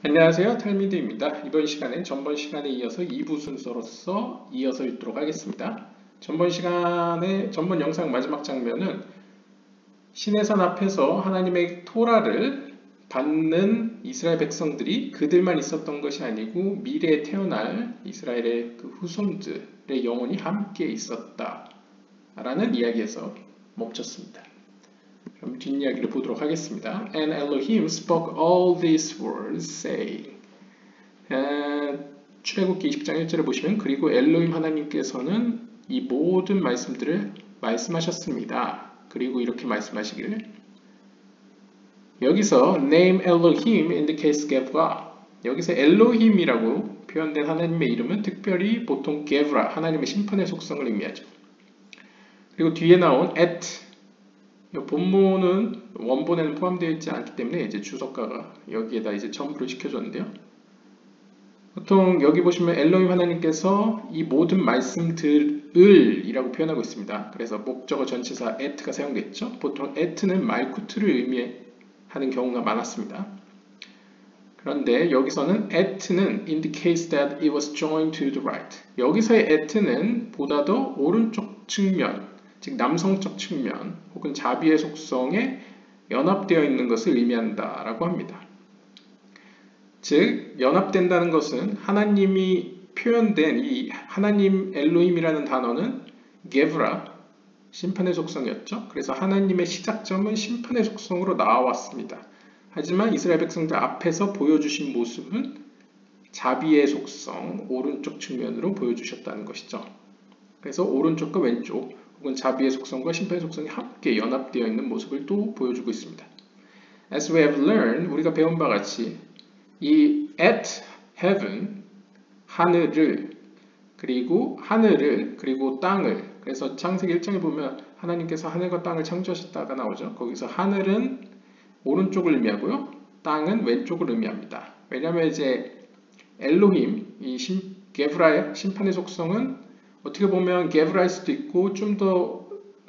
안녕하세요, 탈미드입니다. 이번 시간엔 전번 시간에 이어서 2부 순서로서 이어서 읽도록 하겠습니다. 전번 영상 마지막 장면은 시내산 앞에서 하나님의 토라를 받는 이스라엘 백성들이 그들만 있었던 것이 아니고 미래에 태어날 이스라엘의 그 후손들의 영혼이 함께 있었다 라는 이야기에서 멈췄습니다. 그럼 뒷이야기를 보도록 하겠습니다. And Elohim spoke all these words, saying. 출애굽기 20장 1절을 보시면 그리고 엘로힘 하나님께서는 이 모든 말씀들을 말씀하셨습니다. 그리고 이렇게 말씀하시기를 여기서 name Elohim indicates Gevra. 여기서 엘로힘이라고 표현된 하나님의 이름은 특별히 보통 Gevra, 하나님의 심판의 속성을 의미하죠. 그리고 뒤에 나온 at 본문은 원본에는 포함되어 있지 않기 때문에 이제 주석가가 여기에다 이제 첨부를 시켜줬는데요. 보통 여기 보시면 엘로힘 하나님께서 이 모든 말씀들을 이라고 표현하고 있습니다. 그래서 목적어 전치사 at가 사용됐죠. 보통 at는 말쿠트를 의미하는 경우가 많았습니다. 그런데 여기서는 at는 indicates that it was joined to the right. 여기서의 at는 보다 더 오른쪽 측면, 즉 남성적 측면 혹은 자비의 속성에 연합되어 있는 것을 의미한다라고 합니다. 즉 연합된다는 것은 하나님이 표현된 이 하나님 엘로힘이라는 단어는 게브라, 심판의 속성이었죠. 그래서 하나님의 시작점은 심판의 속성으로 나와왔습니다. 하지만 이스라엘 백성들 앞에서 보여주신 모습은 자비의 속성, 오른쪽 측면으로 보여주셨다는 것이죠. 그래서 오른쪽과 왼쪽 혹은 자비의 속성과 심판의 속성이 함께 연합되어 있는 모습을 또 보여주고 있습니다. As we have learned, 우리가 배운 바 같이 이 at heaven, 하늘을 그리고 땅을, 그래서 창세기 1장에 보면 하나님께서 하늘과 땅을 창조하셨다가 나오죠. 거기서 하늘은 오른쪽을 의미하고요, 땅은 왼쪽을 의미합니다. 왜냐하면 이제 엘로힘, 이 게브라의 심판의 속성은 어떻게 보면 게브라일 수도 있고 좀 더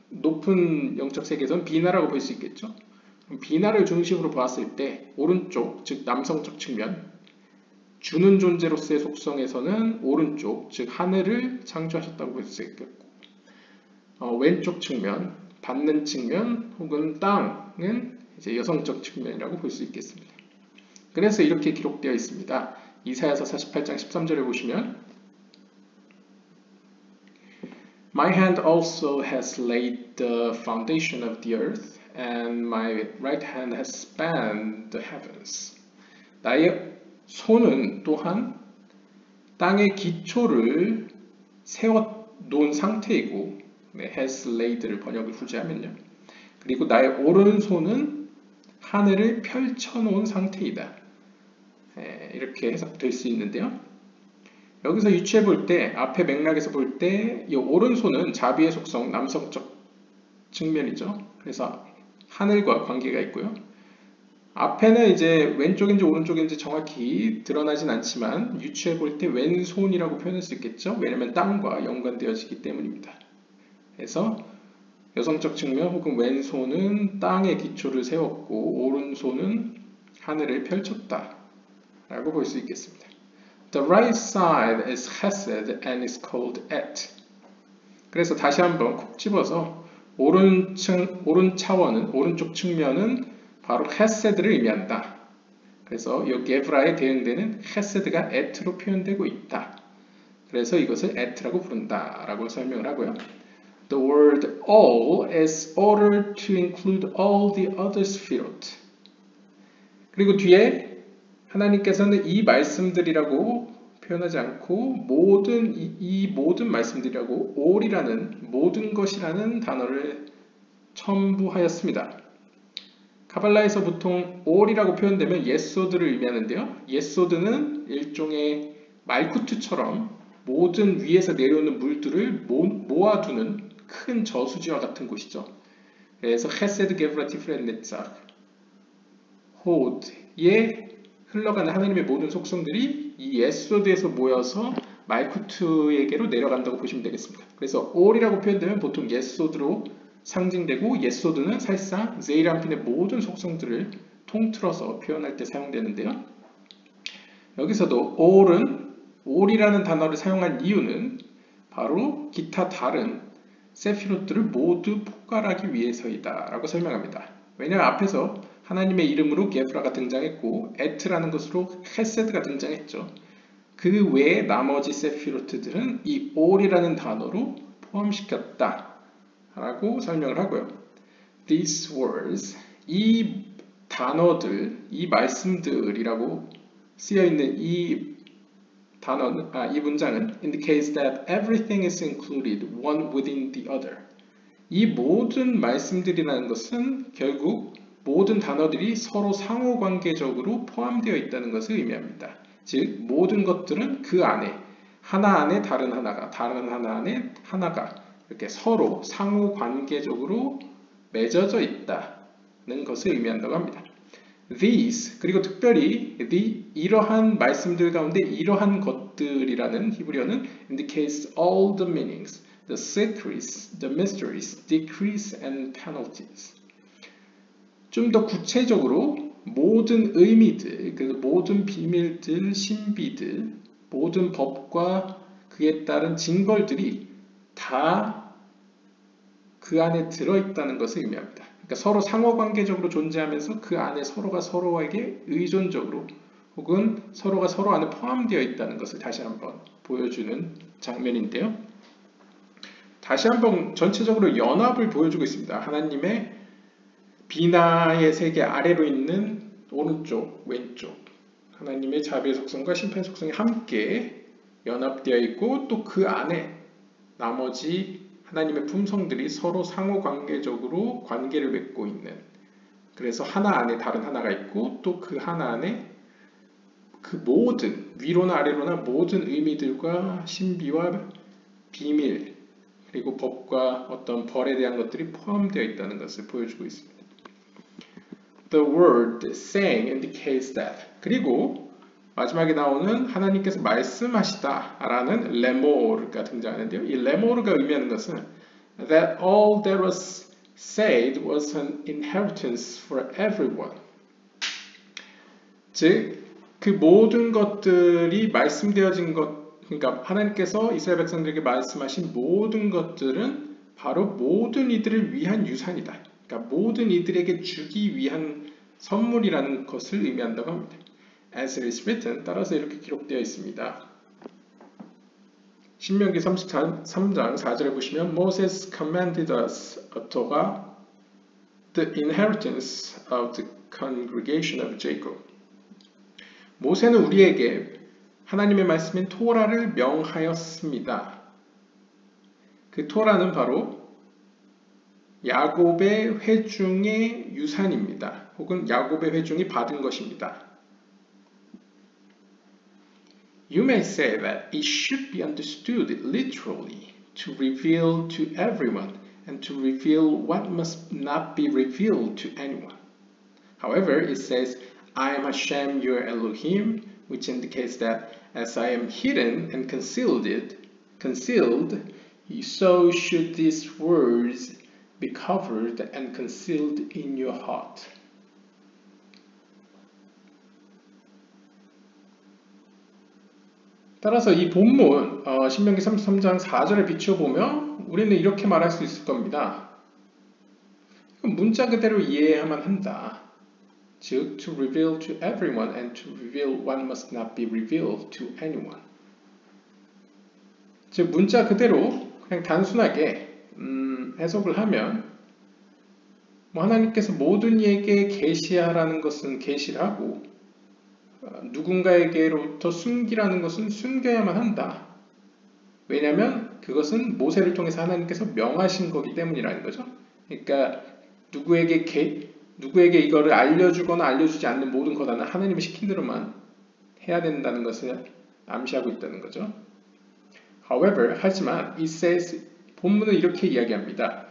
높은 영적 세계에서는 비나라고 볼 수 있겠죠. 비나를 중심으로 보았을 때 오른쪽, 즉 남성적 측면, 주는 존재로서의 속성에서는 오른쪽, 즉 하늘을 창조하셨다고 볼 수 있겠고 왼쪽 측면, 받는 측면 혹은 땅은 이제 여성적 측면이라고 볼 수 있겠습니다. 그래서 이렇게 기록되어 있습니다. 이사야서 48장 13절에 보시면 My hand also has laid the foundation of the earth, and my right hand has spanned the heavens. 나의 손은 또한 땅의 기초를 세워놓은 상태이고, has laid를 번역을 후지하면요. 그리고 나의 오른손은 하늘을 펼쳐놓은 상태이다. 이렇게 해석될 수 있는데요. 여기서 유추해 볼 때, 앞에 맥락에서 볼 때 이 오른손은 자비의 속성, 남성적 측면이죠. 그래서 하늘과 관계가 있고요. 앞에는 이제 왼쪽인지 오른쪽인지 정확히 드러나진 않지만 유추해 볼 때 왼손이라고 표현할 수 있겠죠. 왜냐하면 땅과 연관되어지기 때문입니다. 그래서 여성적 측면 혹은 왼손은 땅의 기초를 세웠고 오른손은 하늘을 펼쳤다 라고 볼 수 있겠습니다. The right side is chesed and is called et. 그래서 다시 한번 콕 집어서 오른쪽 측면은 바로 chesed를 의미한다. 그래서 이 게브라에 대응되는 chesed가 et로 표현되고 있다. 그래서 이것을 et라고 부른다라고 설명을 하고요. The word all is ordered to include all the other sefirot. 그리고 뒤에 하나님께서는 이 말씀들이라고 표현하지 않고 이 모든 말씀들이라고 all이라는 모든 것이라는 단어를 첨부하였습니다. 카발라에서 보통 all이라고 표현되면 예소드를 의미하는데요. 예소드는 일종의 말쿠트처럼 모든 위에서 내려오는 물들을 모아두는 큰 저수지와 같은 곳이죠. 그래서 헤세드 게브라 티프렛 네tzach 호드에 흘러가는 하나님의 모든 속성들이 이 예소드에서 모여서 말쿠트에게로 내려간다고 보시면 되겠습니다. 그래서 all이라고 표현되면 보통 예소드로 상징되고 예소드는 사실상 제이람핀의 모든 속성들을 통틀어서 표현할 때 사용되는데요. 여기서도 all이라는 단어를 사용한 이유는 바로 기타 다른 세피로트를 모두 포괄하기 위해서이다 라고 설명합니다. 왜냐하면 앞에서 하나님의 이름으로 게브라가 등장했고 에트라는 것으로 헤세드가 등장했죠. 그 외에 나머지 세피로트들은 이 all이라는 단어로 포함시켰다 라고 설명을 하고요. These words, 이 단어들, 이 말씀들이라고 쓰여있는 이 문장은 indicates that everything is included one within the other. 이 모든 말씀들이라는 것은 결국 모든 단어들이 서로 상호관계적으로 포함되어 있다는 것을 의미합니다. 즉 모든 것들은 그 안에 하나 안에 다른 하나가 다른 하나 안에 하나가 이렇게 서로 상호관계적으로 맺어져 있다는 것을 의미한다고 합니다. These 그리고 특별히 이러한 말씀들 가운데 이러한 것들이라는 히브리어는 indicates all the meanings, the secrets, the mysteries, decrees and penalties. 좀 더 구체적으로 모든 의미들, 그 모든 비밀들, 신비들, 모든 법과 그에 따른 징벌들이 다 그 안에 들어있다는 것을 의미합니다. 그러니까 서로 상호관계적으로 존재하면서 그 안에 서로가 서로에게 의존적으로 혹은 서로가 서로 안에 포함되어 있다는 것을 다시 한번 보여주는 장면인데요. 다시 한번 전체적으로 연합을 보여주고 있습니다. 하나님의 비나의 세계 아래로 있는 오른쪽, 왼쪽 하나님의 자비의 속성과 심판의 속성이 함께 연합되어 있고 또 그 안에 나머지 하나님의 품성들이 서로 상호관계적으로 관계를 맺고 있는, 그래서 하나 안에 다른 하나가 있고 또 그 하나 안에 그 모든 위로나 아래로나 모든 의미들과 신비와 비밀 그리고 법과 어떤 벌에 대한 것들이 포함되어 있다는 것을 보여주고 있습니다. The word saying indicates that. 그리고 마지막에 나오는 하나님께서 말씀하시다라는 레모르가 등장하는데요. 이 레모르가 의미하는 것은 that all that was said was an inheritance for everyone. 즉, 그 모든 것들이 말씀되어진 것, 그러니까 하나님께서 이스라엘 백성들에게 말씀하신 모든 것들은 바로 모든 이들을 위한 유산이다. 그러니까 모든 이들에게 주기 위한 선물이라는 것을 의미한다고 합니다. As it is written, 따라서 이렇게 기록되어 있습니다. 신명기 33장 4절에 보시면 Moses commanded us a Torah, the inheritance of the congregation of Jacob. 모세는 우리에게 하나님의 말씀인 토라를 명하였습니다. 그 토라는 바로 야곱의 회중의 유산입니다. 혹은 야곱의 회중이 받은 것입니다. You may say that it should be understood literally to reveal to everyone and to reveal what must not be revealed to anyone. However, it says, I am Hashem your Elohim, which indicates that as I am hidden and concealed, so should these words be covered and concealed in your heart. 따라서 이 본문 신명기 33장 4절에 비추어보면 우리는 이렇게 말할 수 있을 겁니다. 문자 그대로 이해해야만 한다. 즉, to reveal to everyone and to reveal what must not be revealed to anyone. 즉, 문자 그대로 그냥 단순하게 해석을 하면 하나님께서 모든 이에게 계시하라는 것은 계시를 하고 누군가에게로부터 숨기라는 것은 숨겨야만 한다. 왜냐하면 그것은 모세를 통해서 하나님께서 명하신 거기 때문이라는 거죠. 그러니까 누구에게 이거를 알려주거나 알려주지 않는 모든 것은 하나님이 시킨 대로만 해야 된다는 것을 암시하고 있다는 거죠. However, 하지만 it says, 본문은 이렇게 이야기합니다.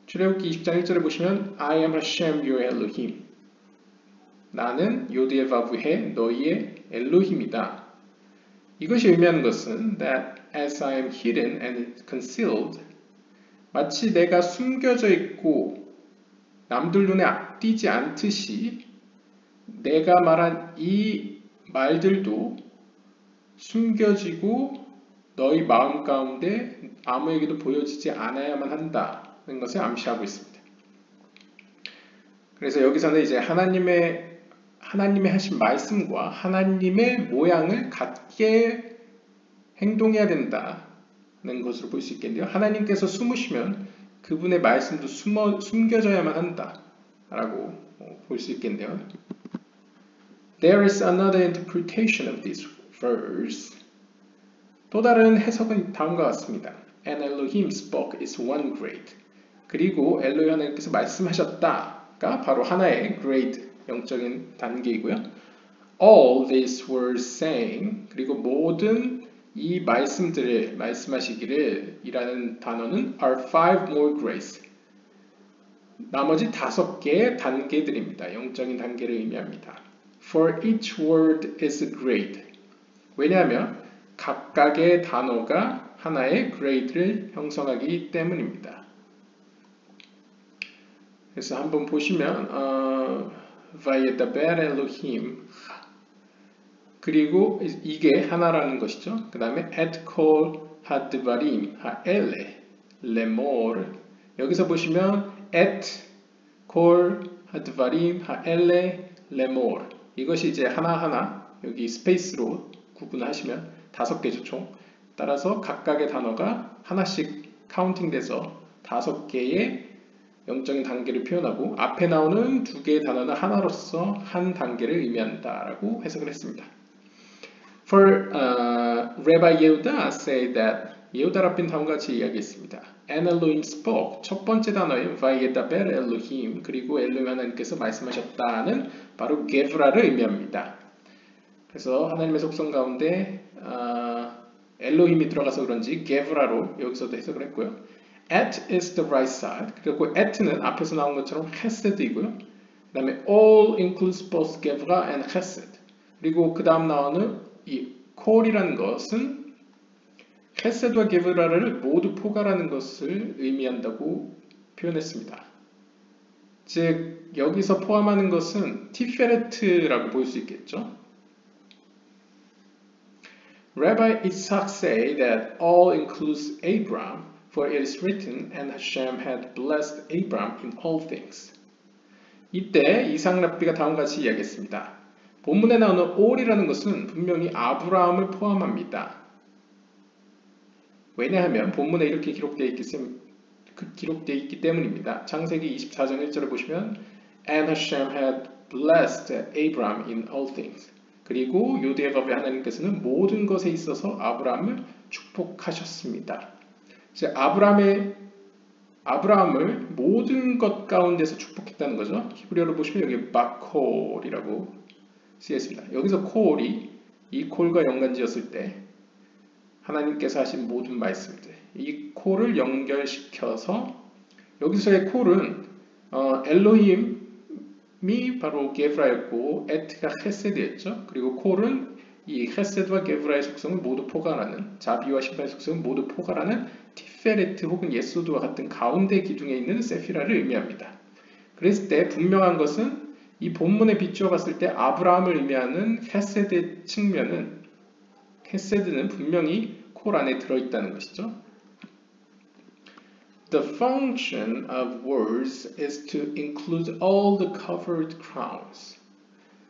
출애굽기 20장 1절에 보시면 I am Hashem your Elohim. 나는 요드에 바브해 너희의 엘로힘이다. 이것이 의미하는 것은 that as I am hidden and concealed, 마치 내가 숨겨져 있고 남들 눈에 띄지 않듯이 내가 말한 이 말들도 숨겨지고 너희 마음 가운데 아무에게도 보여지지 않아야만 한다는 것을 암시하고 있습니다. 그래서 여기서는 이제 하나님의 하신 말씀과 하나님의 모양을 갖게 행동해야 된다는 것으로 볼 수 있겠는데요. 하나님께서 숨으시면 그분의 말씀도 숨겨져야만 한다라고 볼 수 있겠는데요. There is another interpretation of this verse. 또 다른 해석은 다음과 같습니다. And Elohim spoke is one grade. 그리고 엘로히 하나님께서 말씀하셨다가 바로 하나의 grade, 영적인 단계이고요. All these were saying, 그리고 모든 이 말씀들을 말씀하시기를 이라는 단어는 are five more grades. 나머지 5개의 단계들입니다. 영적인 단계를 의미합니다. For each word is a grade. 왜냐하면 각각의 단어가 하나의 grade를 형성하기 때문입니다. 그래서 한번 보시면 Vayedaber Elohim 그리고 이게 하나라는 것이죠. 그 다음에 Et kol hadvarim haele lemor 여기서 보시면 Et kol hadvarim haele lemor 이것이 이제 하나하나 여기 스페이스로 구분하시면 5개죠 총. 따라서 각각의 단어가 하나씩 카운팅돼서 5개의 영적인 단계를 표현하고 앞에 나오는 2개의 단어는 하나로서 한 단계를 의미한다라고 해석을 했습니다. For Rabbi Yehuda say that 예후다 랍빈 다음과 같이 이야기했습니다. And Elohim spoke 첫 번째 단어인 Vayedaber Elohim 그리고 엘로힘 하나님께서 말씀하셨다는 바로 게브라를 의미합니다. 그래서 하나님의 속성 가운데 엘로힘이 들어가서 그런지 게브라로 여기서도 해석을 했고요. At is the right side. 그리고 at는 앞에서 나온 것처럼 chesed이고요. 그 다음에 all includes both gevra and chesed. 그리고 그 다음 나오는 이 콜이라는 것은 chesed와 gevra를 모두 포괄하는 것을 의미한다고 표현했습니다. 즉 여기서 포함하는 것은 티페레트라고 볼 수 있겠죠. Rabbi Isaac say that all includes Abraham, for it is written, and Hashem had blessed Abraham in all things. 이때 이삭 랍비가 다음과 같이 이야기했습니다. 본문에 나오는 all이라는 것은 분명히 아브라함을 포함합니다. 왜냐하면 본문에 이렇게 기록되어 있기 때문입니다. 창세기 24장 1절을 보시면 And Hashem had blessed Abraham in all things. 그리고 요대법의 하나님께서는 모든 것에 있어서 아브라함을 축복하셨습니다. 즉 아브라함을 모든 것 가운데서 축복했다는 거죠. 히브리어로 보시면 여기 마콜이라고 쓰여 있습니다. 여기서 콜이 이 콜과 연관지었을 때 하나님께서 하신 모든 말씀들 이 콜을 연결시켜서 여기서의 콜은 엘로힘이 바로 게브라였고 에트가 헤세드였죠. 그리고 콜은 이 헤세드와 게브라의 속성을 모두 포괄하는 자비와 심판의 속성을 모두 포괄하는 티페레트 혹은 예소드와 같은 가운데 기둥에 있는 세피라를 의미합니다. 그랬을 때 분명한 것은 이 본문에 비추어 봤을 때 아브라함을 의미하는 헤세드 측면은 헤세드는 분명히 콜 안에 들어있다는 것이죠. The function of words is to include all the covered crowns.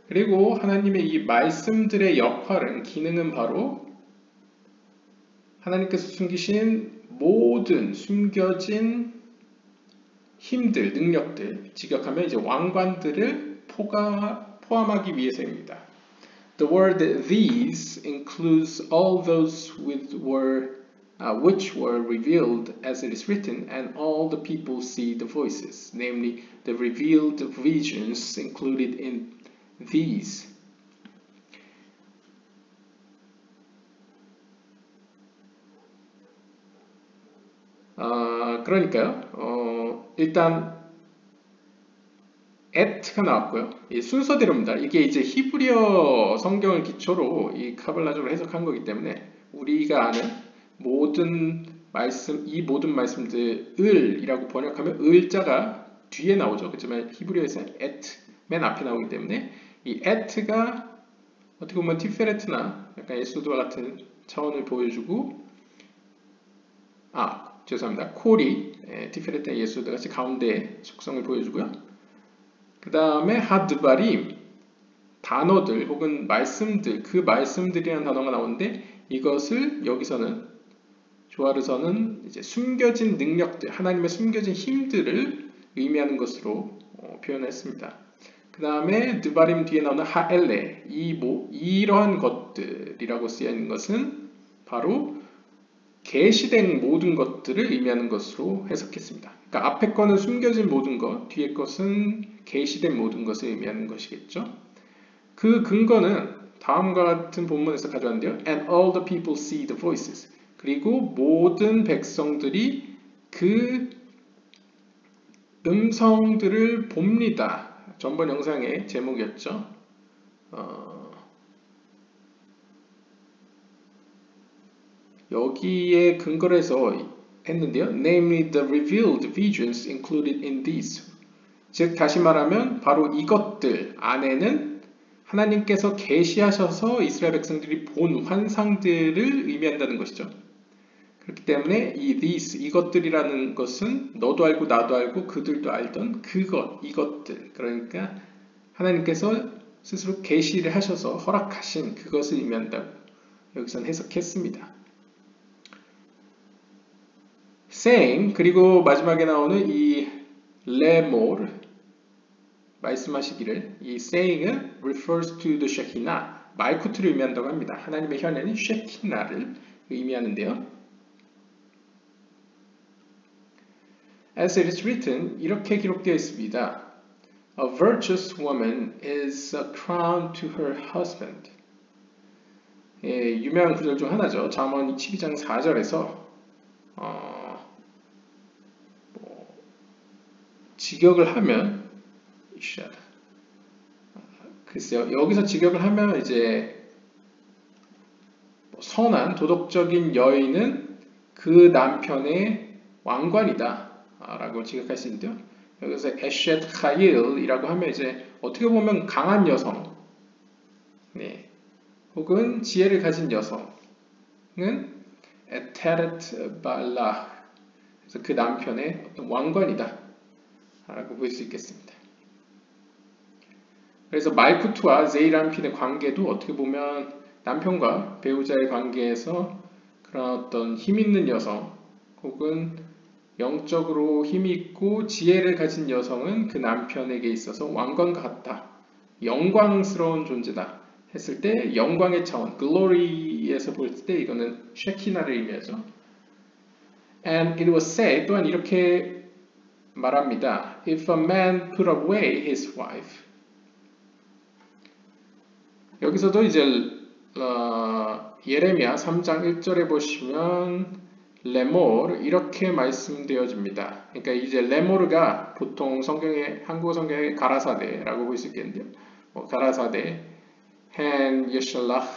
그리고 하나님의 이 말씀들의 역할은, 기능은 바로 하나님께서 숨기신 모든 숨겨진 힘들, 능력들, 직역하면 이제 왕관들을 포함하기 위해서입니다. The word these includes all those which were revealed as it is written, and all the people see the voices, namely the revealed visions included in these. 그러니까요. 일단 at가 나왔고요. 이 순서대로입니다. 이게 이제 히브리어 성경을 기초로 이 카발라적으로 해석한 거기 때문에 우리가 아는 모든 말씀, 이 모든 말씀들이라고 번역하면 을자가 뒤에 나오죠. 그렇지만 히브리어에서는 at 맨 앞에 나오기 때문에 이 at가 어떻게 보면 티페레트나 약간 예수드와 같은 차원을 보여주고, 죄송합니다. 콜이 티페레트나 예수드 같이 가운데 속성을 보여주고요. 그 다음에 하드바림, 단어들 혹은 말씀들, 그 말씀들이라는 단어가 나오는데, 이것을 여기서는 조아르서는 이제 숨겨진 능력들, 하나님의 숨겨진 힘들을 의미하는 것으로 표현했습니다. 그 다음에 드바림 뒤에 나오는 하엘레, 이러한 것들이라고 쓰여 있는 것은 바로 계시된 모든 것들을 의미하는 것으로 해석했습니다. 그러니까 앞에 거는 숨겨진 모든 것, 뒤에 것은 계시된 모든 것을 의미하는 것이겠죠. 그 근거는 다음과 같은 본문에서 가져왔는데요. And all the people see the voices. 그리고 모든 백성들이 그 음성들을 봅니다. 전번 영상의 제목이었죠. 여기에 근거를 해서 했는데요. Namely the revealed visions included in these. 즉 다시 말하면 바로 이것들 안에는 하나님께서 계시하셔서 이스라엘 백성들이 본 환상들을 의미한다는 것이죠. 그렇기 때문에 이것들이라는 것은 너도 알고 나도 알고 그들도 알던 이것들. 그러니까 하나님께서 스스로 계시를 하셔서 허락하신 그것을 의미한다고 여기서는 해석했습니다. saying, 그리고 마지막에 나오는 이 레모르, 말씀하시기를, 이 saying은 refers to the Shekinah, 말쿠트를 의미한다고 합니다. 하나님의 현에는 쉐키나를 의미하는데요. As it is written, 이렇게 기록되어 있습니다. A virtuous woman is a crown to her husband. 유명한 구절 중 하나죠. 잠언 12장 4절에서 직역을 하면 글쎄요. 여기서 직역을 하면 이제 선한 도덕적인 여인은 그 남편의 왕관이다 라고 직역할 수 있는데요. 여기서 에쉣 카일이라고 하면 이제 어떻게 보면 강한 여성, 혹은 지혜를 가진 여성은 에테르트 발라, 그래서 그 남편의 어떤 왕관이다 라고 볼 수 있겠습니다. 그래서 말쿠트와 제이람핀의 관계도 어떻게 보면 남편과 배우자의 관계에서 그런 어떤 힘 있는 여성 혹은 영적으로 힘이 있고 지혜를 가진 여성은 그 남편에게 있어서 왕관과 같다, 영광스러운 존재다 했을 때 영광의 차원, glory에서 볼 때 이거는 쉐키나를 의미하죠. And it was said, 또한 이렇게 말합니다. If a man put away his wife. 여기서도 이제 예레미야 3장 1절에 보시면 레모르 이렇게 말씀되어집니다. 그러니까 이제 레모르가 보통 한국어 성경에 가라사대라고 볼 수 있겠는데요. 가라사대 헨 예샬락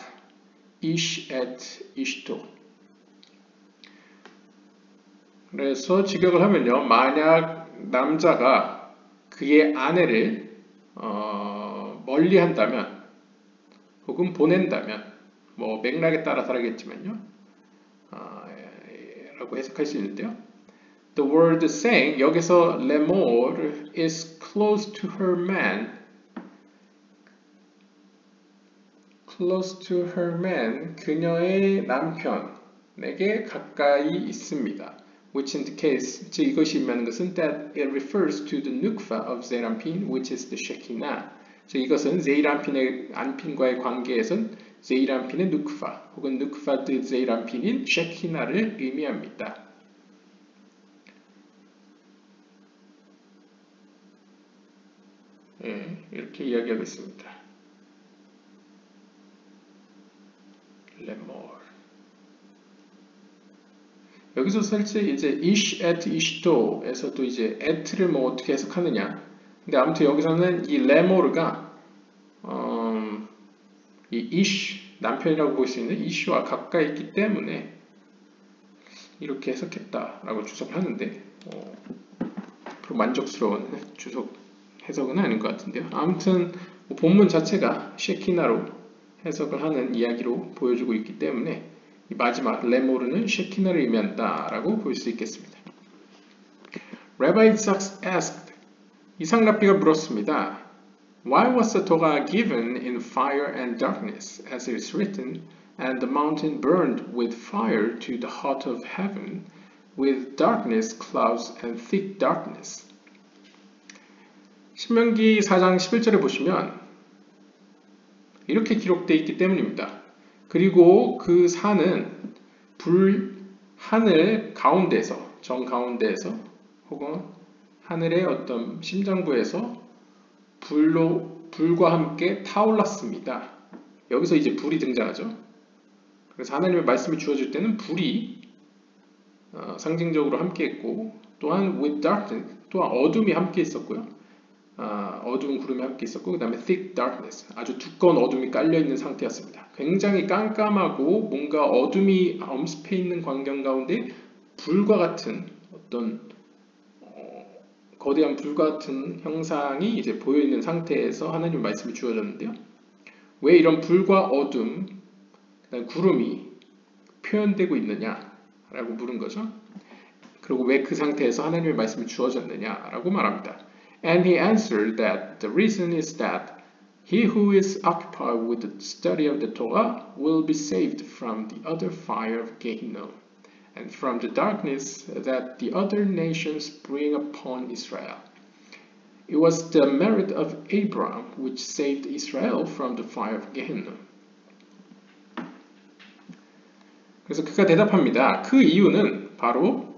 이시 엣 이시토. 그래서 직역을 하면요. 만약 남자가 그의 아내를 멀리한다면 혹은 보낸다면 맥락에 따라 다르겠지만요. 라고 해석할 수 있는데요. The word saying, 여기서 l'amour is close to her man. close to her man, 그녀의 남편에게 가까이 있습니다. Which indicates, 즉 이것이 의미하는 것은 that it refers to the nukva of Zeranpin, which is the Shekinah. 즉 이것은 제이람핀의 안핀과의 관계에선 제이람핀의 누크파 혹은 누크파 드 제이람핀인 쉐키나를 의미합니다. 이렇게 이야기하고 있습니다. 레모르. 여기서 실제 이제 이시 에트 이시토에서도 이제 에트를 어떻게 해석하느냐. 근데 아무튼 여기서는 이 레모르가 이 이시 남편이라고 볼 수 있는 이시와 가까이 있기 때문에 이렇게 해석했다라고 주석하는데 앞으로 만족스러운 해석은 아닌 것 같은데요. 아무튼 본문 자체가 쉐키나로 해석을 하는 이야기로 보여주고 있기 때문에 이 마지막 레모르는 셰키나를 의미한다 라고 볼 수 있겠습니다. Rabbi Isaac asked, 이삭 랍비가 물었습니다. Why was the Torah given in fire and darkness, as it is written, and the mountain burned with fire to the heart of heaven, with darkness, clouds, and thick darkness? 신명기 4장 11절에 보시면 이렇게 기록되어 있기 때문입니다. 그리고 그 산은 하늘 가운데에서, 정 가운데에서 혹은 하늘의 어떤 심장부에서 불과 함께 타올랐습니다. 여기서 이제 불이 등장하죠. 그래서 하나님의 말씀이 주어질 때는 불이 상징적으로 함께 했고, 또한 with darkness, 또한 어둠이 함께 있었고요. 어두운 구름이 함께 있었고, 그 다음에 thick darkness, 아주 두꺼운 어둠이 깔려있는 상태였습니다. 굉장히 깜깜하고 뭔가 어둠이 엄습해 있는 광경 가운데 불과 같은 어떤 거대한 불과 같은 형상이 이제 보여있는 상태에서 하나님의 말씀이 주어졌는데요. 왜 이런 불과 어둠, 그다음에 구름이 표현되고 있느냐라고 물은 거죠. 그리고 왜 그 상태에서 하나님의 말씀이 주어졌느냐라고 말합니다. And he answered that the reason is that he who is occupied with the study of the Torah will be saved from the other fire of Gehinnom, and from the darkness that the other nations bring upon Israel. It was the merit of Abraham which saved Israel from the fire of Gehinnom. 그래서 그가 대답합니다. 그 이유는 바로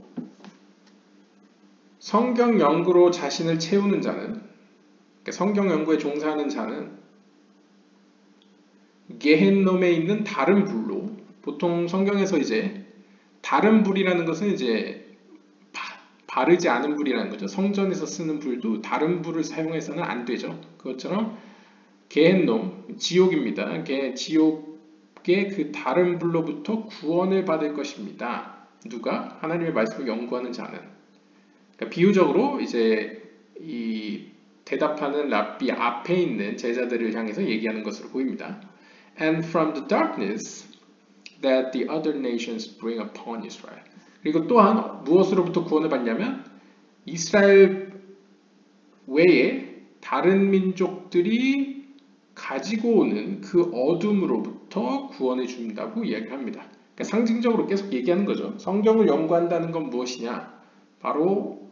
성경 연구로 자신을 채우는 자는, 그러니까 성경 연구에 종사하는 자는 게헨놈에 있는 다른 불로, 보통 성경에서 이제 다른 불이라는 것은 이제 바르지 않은 불이라는 거죠. 성전에서 쓰는 불도 다른 불을 사용해서는 안 되죠. 그것처럼 게헨놈, 지옥입니다. 지옥의 그 다른 불로부터 구원을 받을 것입니다. 누가? 하나님의 말씀을 연구하는 자는. 그러니까 비유적으로 이제 이 대답하는 랍비 앞에 있는 제자들을 향해서 얘기하는 것으로 보입니다. And from the darkness that the other nations bring upon Israel. 그리고 또한 무엇으로부터 구원을 받냐면 이스라엘 외에 다른 민족들이 가지고 오는 그 어둠으로부터 구원해 준다고 이야기를 합니다. 그러니까 상징적으로 계속 얘기하는 거죠. 성경을 연구한다는 건 무엇이냐? 바로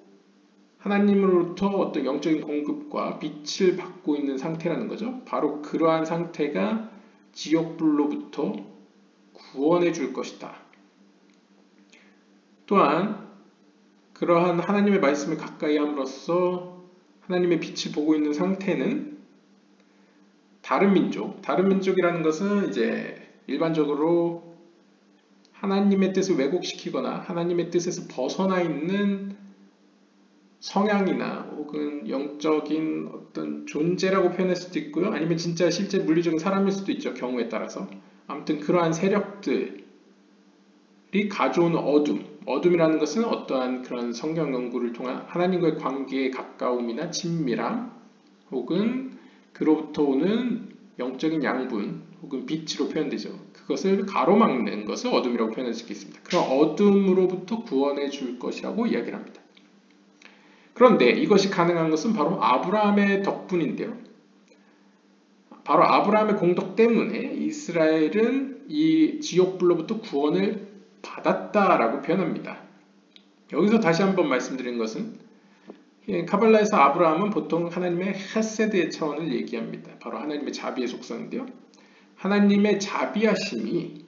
하나님으로부터 어떤 영적인 공급과 빛을 받고 있는 상태라는 거죠. 바로 그러한 상태가 지옥불로부터 구원해 줄 것이다. 또한 그러한 하나님의 말씀을 가까이 함으로써 하나님의 빛을 보고 있는 상태는 다른 민족이라는 것은 이제 일반적으로 하나님의 뜻을 왜곡시키거나 하나님의 뜻에서 벗어나 있는 성향이나 혹은 영적인 어떤 존재라고 표현할 수도 있고요. 아니면 진짜 실제 물리적인 사람일 수도 있죠. 경우에 따라서. 아무튼 그러한 세력들이 가져오는 어둠이라는 것은 어떠한 그런 성경 연구를 통한 하나님과의 관계의 가까움이나 친밀함 혹은 그로부터 오는 영적인 양분 혹은 빛으로 표현되죠. 그것을 가로막는 것을 어둠이라고 표현할 수 있겠습니다. 그런 어둠으로부터 구원해 줄 것이라고 이야기를 합니다. 그런데 이것이 가능한 것은 바로 아브라함의 덕분인데요. 바로 아브라함의 공덕 때문에 이스라엘은 이 지옥불로부터 구원을 받았다라고 표현합니다. 여기서 다시 한번 말씀드린 것은 카발라에서 아브라함은 보통 하나님의 헤세드의 차원을 얘기합니다. 바로 하나님의 자비의 속성인데요. 하나님의 자비하심이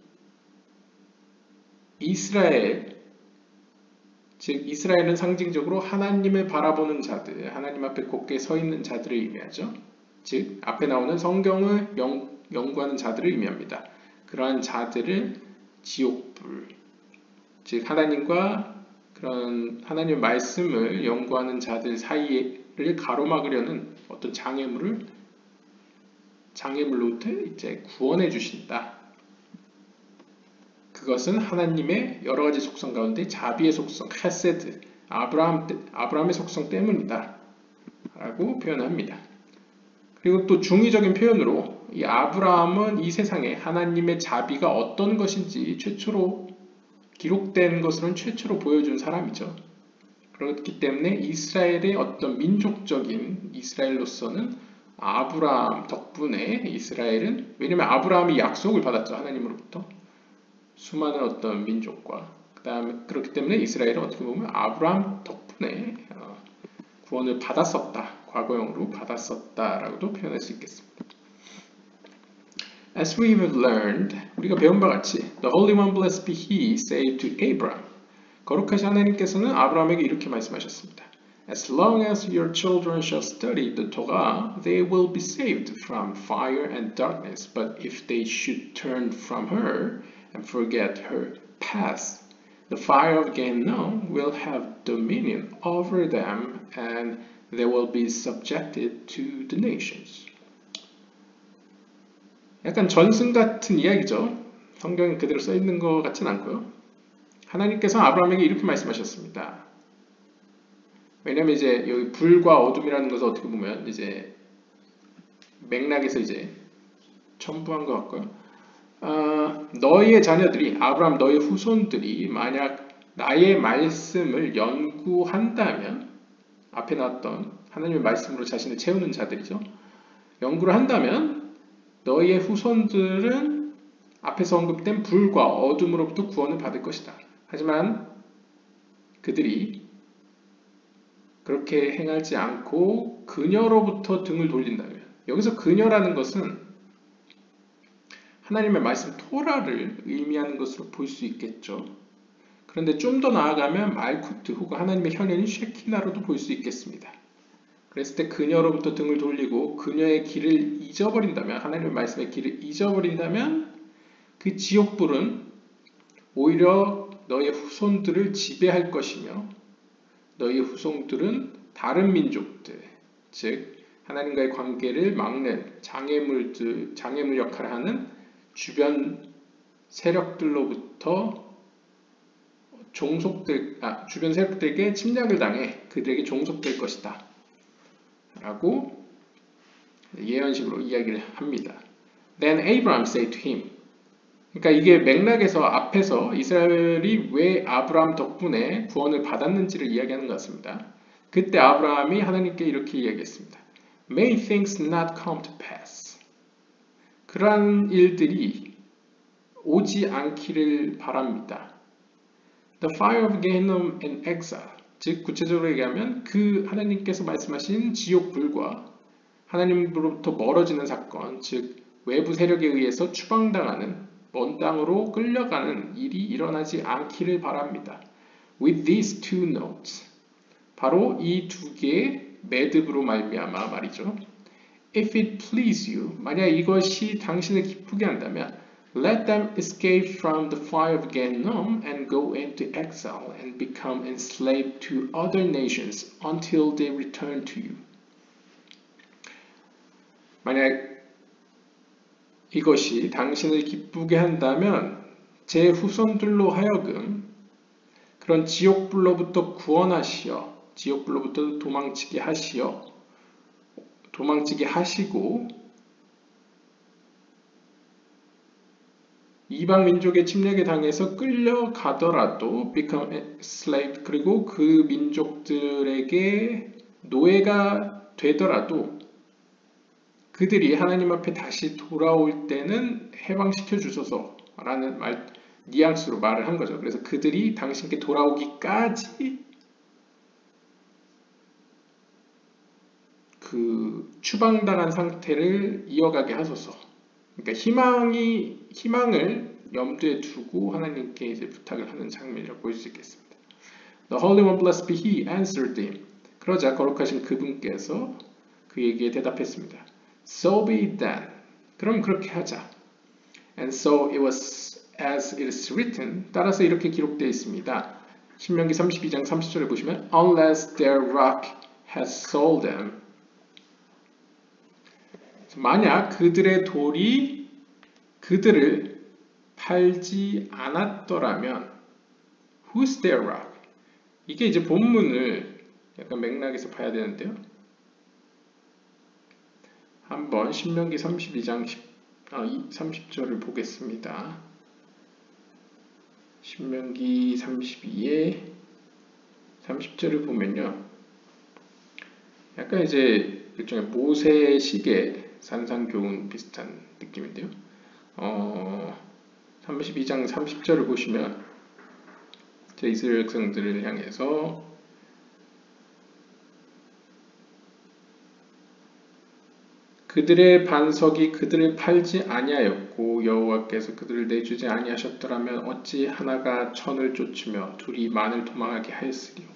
즉 이스라엘은 상징적으로 하나님을 바라보는 자들, 하나님 앞에 곧게 서 있는 자들을 의미하죠. 즉 앞에 나오는 성경을 연구하는 자들을 의미합니다. 그러한 자들을 지옥불, 즉 하나님과 그런 하나님의 말씀을 연구하는 자들 사이를 가로막으려는 어떤 장애물로부터 이제 구원해 주신다. 그것은 하나님의 여러 가지 속성 가운데 자비의 속성, 헤세드, 아브라함의 속성 때문이다 라고 표현합니다. 그리고 또 중의적인 표현으로 이 아브라함은 이 세상에 하나님의 자비가 어떤 것인지 최초로 기록된 것으로는 최초로 보여준 사람이죠. 그렇기 때문에 이스라엘의 어떤 민족적인 이스라엘로서는 아브라함 덕분에 이스라엘은, 왜냐면 아브라함이 약속을 받았죠. 하나님으로부터 수많은 어떤 민족과, 그 다음에 그렇기 때문에 이스라엘은 어떻게 보면 아브라함 덕분에 구원을 받았었다, 과거형으로 받았었다라고도 표현할 수 있겠습니다. As we have learned, 우리가 배운 바 같이 The Holy One blessed be He said to Abraham, 거룩하신 하나님께서는 아브라함에게 이렇게 말씀하셨습니다. As long as your children shall study the Torah, they will be saved from fire and darkness. But if they should turn from her and forget her paths, the fire of Gehenna will have dominion over them, and they will be subjected to the nations. 약간 전승 같은 이야기죠. 성경에 그대로 써 있는 것 같진 않고요. 하나님께서 아브라함에게 이렇게 말씀하셨습니다. 왜냐면 이제 여기 불과 어둠이라는 것을 어떻게 보면 이제 맥락에서 이제 첨부한 것 같고요. 너희의 자녀들이, 아브라함 너희 후손들이 만약 나의 말씀을 연구한다면, 앞에 나왔던 하나님의 말씀으로 자신을 채우는 자들이죠. 연구를 한다면 너희의 후손들은 앞에서 언급된 불과 어둠으로부터 구원을 받을 것이다. 하지만 그들이 그렇게 행하지 않고 그녀로부터 등을 돌린다면, 여기서 그녀라는 것은 하나님의 말씀 토라를 의미하는 것으로 볼 수 있겠죠. 그런데 좀 더 나아가면 말쿠트 혹은 하나님의 현현인 쉐키나로도 볼 수 있겠습니다. 그랬을 때 그녀로부터 등을 돌리고 그녀의 길을 잊어버린다면, 하나님의 말씀의 길을 잊어버린다면 그 지옥불은 오히려 너의 후손들을 지배할 것이며, 너희 후손들은 다른 민족들, 즉 하나님과의 관계를 막는 장애물 역할을 하는 주변 세력들로부터 주변 세력들에게 침략을 당해 그들에게 종속될 것이다 라고 예언식으로 이야기를 합니다. Then Abraham said to him, 그러니까 이게 맥락에서 앞에서 이스라엘이 왜 아브라함 덕분에 구원을 받았는지를 이야기하는 것 같습니다. 그때 아브라함이 하나님께 이렇게 이야기했습니다. May things not come to pass. 그러한 일들이 오지 않기를 바랍니다. The fire of Gehenna and exile. 즉 구체적으로 얘기하면 그 하나님께서 말씀하신 지옥불과 하나님으로부터 멀어지는 사건, 즉 외부 세력에 의해서 추방당하는 먼 땅으로 끌려가는 일이 일어나지 않기를 바랍니다. With these two notes, 바로 이 두 개의 매듭으로 말미암아 말이죠. If it please you, 만약 이것이 당신을 기쁘게 한다면, let them escape from the fire of Gehenna and go into exile and become enslaved to other nations until they return to you. 만약 이것이 당신을 기쁘게 한다면 제 후손들로 하여금 그런 지옥불로부터 구원하시어, 지옥불로부터 도망치게 하시고 이방 민족의 침략에 당해서 끌려가더라도 become enslaved, 그리고 그 민족들에게 노예가 되더라도 그들이 하나님 앞에 다시 돌아올 때는 해방시켜 주소서라는 뉘앙스로 말을 한 거죠. 그래서 그들이 당신께 돌아오기까지 그 추방당한 상태를 이어가게 하소서. 그러니까 희망을 염두에 두고 하나님께 이제 부탁을 하는 장면이라고 볼 수 있겠습니다. The Holy One blessed be He answered him. 그러자 거룩하신 그분께서 그에게 대답했습니다. So be it then. 그럼 그렇게 하자. And so it was as it is written. 따라서 이렇게 기록되어 있습니다. 신명기 32장 30절에 보시면 Unless their rock has sold them. 만약 그들의 돌이 그들을 팔지 않았더라면 Who's their rock? 이게 이제 본문을 약간 맥락에서 봐야 되는데요. 한번 신명기 32장 30절을 보겠습니다. 신명기 32의 30절을 보면요. 약간 이제 일종의 모세식의 산상교훈 비슷한 느낌인데요. 32장 30절을 보시면 이스라엘 백성들을 향해서 그들의 반석이 그들을 팔지 아니하였고 여호와께서 그들을 내주지 아니하셨더라면 어찌 하나가 천을 쫓으며 둘이 만을 도망하게 하였으리요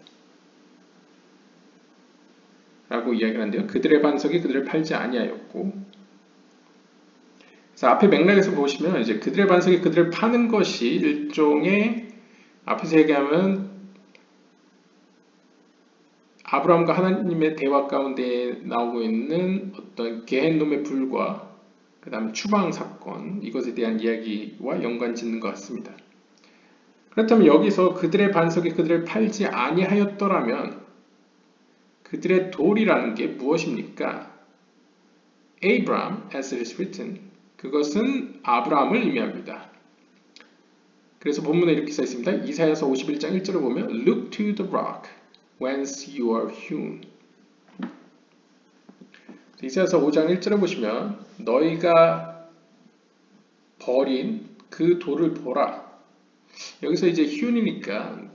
라고 이야기를 하는데요. 그들의 반석이 그들을 팔지 아니하였고, 그래서 앞에 맥락에서 보시면 이제 그들의 반석이 그들을 파는 것이 일종의 앞에서 얘기하면 아브라함과 하나님의 대화 가운데 나오고 있는 어떤 게헨놈의 불과 그 다음에 추방 사건, 이것에 대한 이야기와 연관 짓는 것 같습니다. 그렇다면 여기서 그들의 반석이 그들을 팔지 아니하였더라면 그들의 돌이라는 게 무엇입니까? Abraham, as it is written, 그것은 아브라함을 의미합니다. 그래서 본문에 이렇게 써 있습니다. 이사야서 51장 1절을 보면 Look to the rock whence you are hewn. 이사야서 5장 1절을 보시면 너희가 버린 그 돌을 보라. 여기서 이제 hewn이니까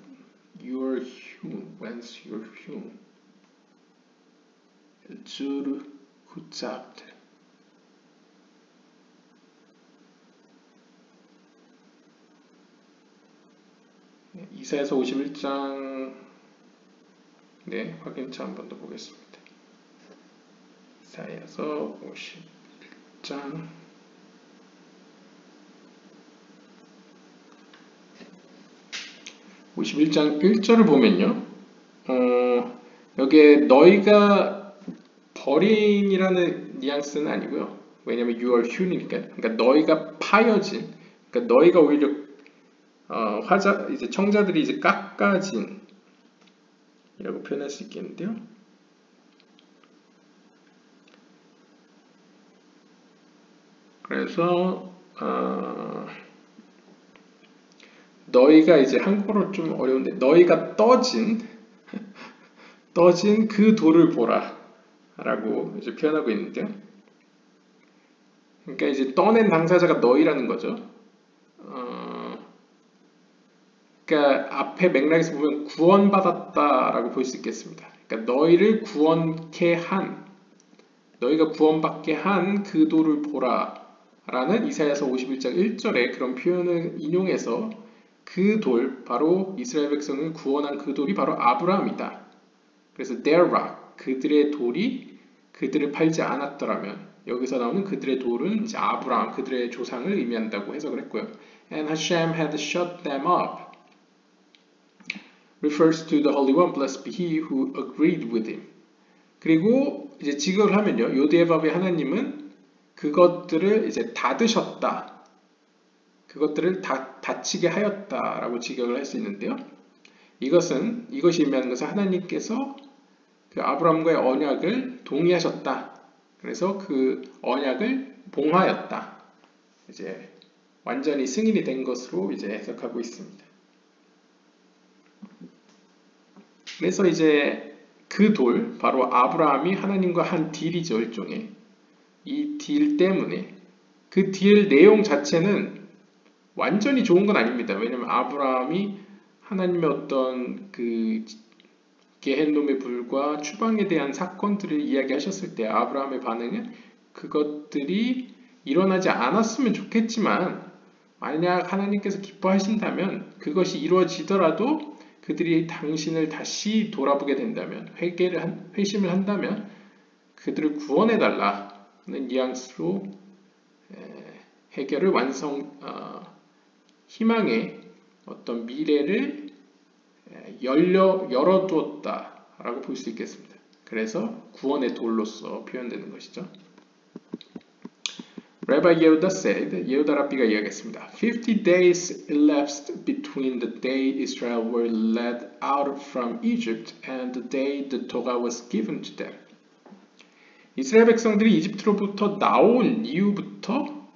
you are hewn, whence you are hewn. 줄 붙잡들. 이사야서 51장 확인차 한 번 더 보겠습니다. 이사야서 51장 1절을 보면요. 여기에 너희가 버린이라는 뉘앙스는 아니고요. 왜냐하면 you are hewn이니까. 그러니까 너희가 파여진. 그러니까 너희가 오히려 이제 청자들이 이제 깎아진 이라고 표현할 수 있겠는데요. 그래서 너희가 이제 한국어로 좀 어려운데 너희가 떠진 그 돌을 보라 라고 이제 표현하고 있는데요. 그러니까 이제 떠낸 당사자가 너희라는 거죠. 그러니까 앞에 맥락에서 보면 구원받았다라고 볼 수 있겠습니다. 그러니까 너희를 구원케 한, 너희가 구원받게 한 그 돌을 보라 라는 이사야서 51장 1절의 그런 표현을 인용해서 그 돌, 바로 이스라엘 백성을 구원한 그 돌이 바로 아브라함이다. 그래서 their rock, 그들의 돌이 그들을 팔지 않았더라면 여기서 나오는 그들의 돌은 이제 아브라함, 그들의 조상을 의미한다고 해석을 했고요. And Hashem had shut them up. refers to the Holy One, blessed be he who agreed with him. 그리고 이제 직역을 하면요. 요디에밥의 하나님은 그것들을 이제 닫으셨다. 그것들을 닫히게 하였다라고 직역을 할 수 있는데요. 이것이 의미하는 것은 하나님께서 그 아브라함과의 언약을 동의하셨다. 그래서 그 언약을 봉하였다. 이제 완전히 승인이 된 것으로 이제 해석하고 있습니다. 그래서 이제 그 돌, 바로 아브라함이 하나님과 한 딜이죠, 일종의. 이 딜 때문에 그 딜 내용 자체는 완전히 좋은 건 아닙니다. 왜냐하면 아브라함이 하나님의 어떤 그 게헨놈의 불과 추방에 대한 사건들을 이야기하셨을 때 아브라함의 반응은 그것들이 일어나지 않았으면 좋겠지만 만약 하나님께서 기뻐하신다면 그것이 이루어지더라도 그들이 당신을 다시 돌아보게 된다면 회심을 한다면 그들을 구원해달라는 뉘앙스로 해결을 희망의 어떤 미래를 열어두었다라고 볼 수 있겠습니다. 그래서 구원의 돌로서 표현되는 것이죠. Rabbi Yehuda said, 예후다 랍비가 이야기했습니다. 50 days elapsed between the day Israel were led out from Egypt and the day the Torah was given to them. 이스라엘 백성들이 이집트로부터 나온 이후부터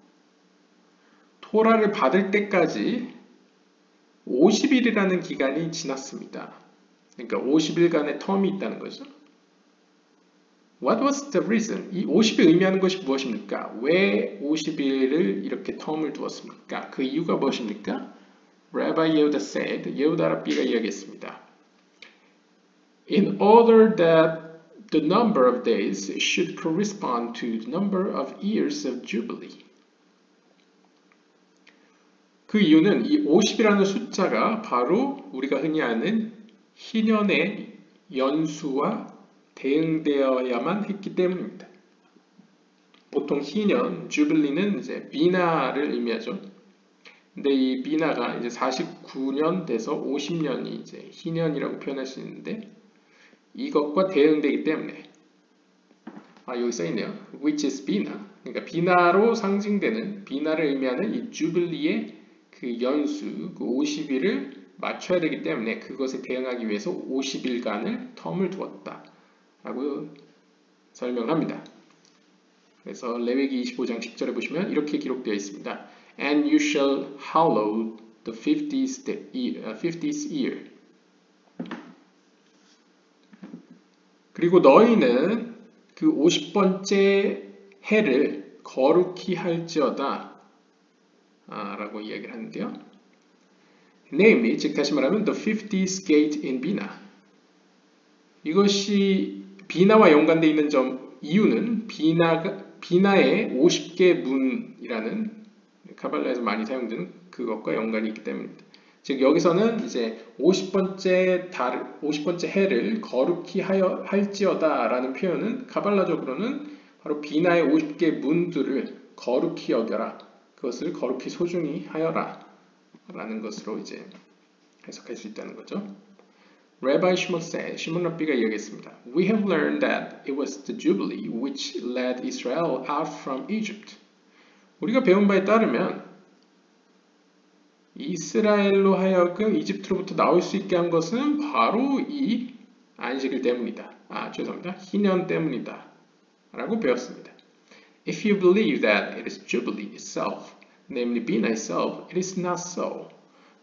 토라를 받을 때까지 50일이라는 기간이 지났습니다. 그러니까 50일간의 텀이 있다는 거죠. What was the reason? 이 50이 의미하는 것이 무엇입니까? 왜 50일을 이렇게 텀을 두었습니까? 그 이유가 무엇입니까? Rabbi Yehuda said, 예후다 랍비가 이야기했습니다. In order that the number of days should correspond to the number of years of Jubilee. 그 이유는 이 50이라는 숫자가 바로 우리가 흔히 아는 희년의 연수와 대응되어야만 했기 때문입니다. 보통 희년, 주빌리는 이제 비나를 의미하죠. 근데 이 비나가 이제 49년 돼서 50년이 이제 희년이라고 표현할 수 있는데 이것과 대응되기 때문에 여기 써 있네요. Which is 비나. 그러니까 비나로 상징되는 비나를 의미하는 이 주빌리의 그 연수, 그 50일을 맞춰야 되기 때문에 그것에 대응하기 위해서 50일간을 텀을 두었다 라고 설명합니다. 그래서 레위기 25장 10절에 보시면 이렇게 기록되어 있습니다. And you shall hallow the 50th year. 그리고 너희는 그 50번째 해를 거룩히 할지어다 라고 이야기를 하는데요. Namely, 즉 다시 말하면 the 50th gate in Bina. 이것이 비나와 연관되어 있는 이유는 비나의 50개 문이라는 카발라에서 많이 사용되는 그것과 연관이 있기 때문입니다. 즉 여기서는 이제 50번째 해를 거룩히 할지어다 라는 표현은 카발라적으로는 바로 비나의 50개 문들을 거룩히 여겨라. 그것을 거룩히 소중히 하여라 라는 것으로 이제 해석할 수 있다는 거죠. Rabbi Shimon said, 시몬 랍비가 이야기했습니다. We have learned that it was the Jubilee which led Israel out from Egypt. 우리가 배운 바에 따르면 이스라엘로 하여금 이집트로부터 나올 수 있게 한 것은 바로 이 안식일 때문이다. 죄송합니다. 희년 때문이다. 라고 배웠습니다. If you believe that it is Jubilee itself, namely Bina itself, it is not so.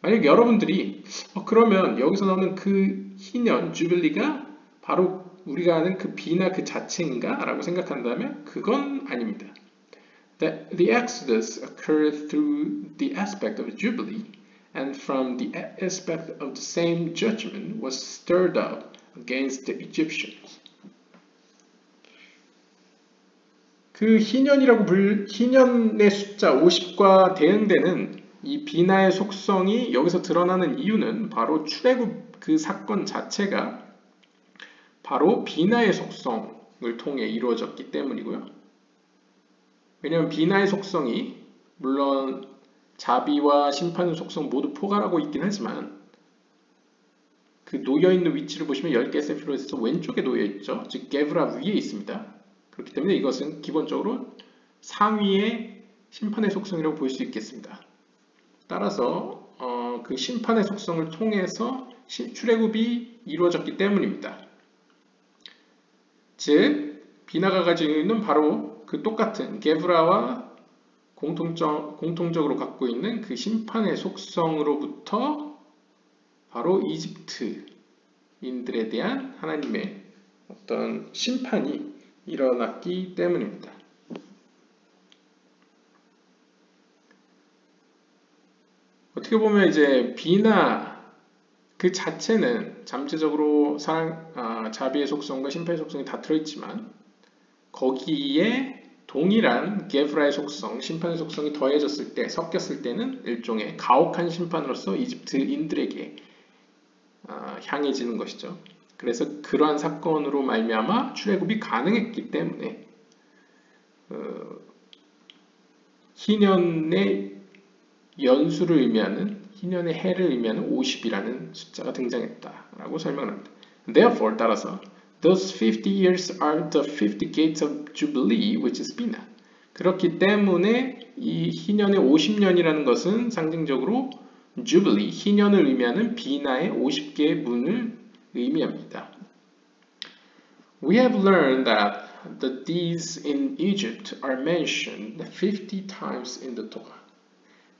만약 여러분들이 그러면 여기서 나오는 그 희년, 주빌리가 바로 우리가 아는 그 비나 그 자체인가? 라고 생각한다면 그건 아닙니다. The Exodus occurred through the aspect of Jubilee, and from the aspect of the same judgment was stirred up against the Egyptians. 그 희년의 숫자 50과 대응되는 이 비나의 속성이 여기서 드러나는 이유는 바로 출애굽 그 사건 자체가 바로 비나의 속성을 통해 이루어졌기 때문이고요. 왜냐하면 비나의 속성이 물론 자비와 심판의 속성 모두 포괄하고 있긴 하지만 그 놓여있는 위치를 보시면 10개의 세피롯에서 왼쪽에 놓여있죠. 즉 게브라 위에 있습니다. 그렇기 때문에 이것은 기본적으로 상위의 심판의 속성이라고 볼 수 있겠습니다. 따라서 그 심판의 속성을 통해서 출애굽이 이루어졌기 때문입니다. 즉 비나가 가지고 있는 바로 그 똑같은 게브라와 공통적으로 갖고 있는 그 심판의 속성으로부터 바로 이집트인들에 대한 하나님의 어떤 심판이 일어났기 때문입니다. 어떻게 보면 이제 비나 그 자체는 잠재적으로 자비의 속성과 심판의 속성이 다 들어있지만 거기에 동일한 게브라의 속성, 심판의 속성이 더해졌을 때, 섞였을 때는 일종의 가혹한 심판으로서 이집트인들에게 향해지는 것이죠. 그래서 그러한 사건으로 말미암아 출애굽이 가능했기 때문에 희년의 연수를 의미하는 희년의 해를 의미하는 50이라는 숫자가 등장했다라고 설명합니다. Therefore, 따라서 those 50 years are the 50 gates of Jubilee, which is Bina. 그렇기 때문에 이 희년의 50년이라는 것은 상징적으로 Jubilee, 희년을 의미하는 비나의 50개의 문을 의미합니다. We have learned that the deeds in Egypt are mentioned 50 times in the Torah.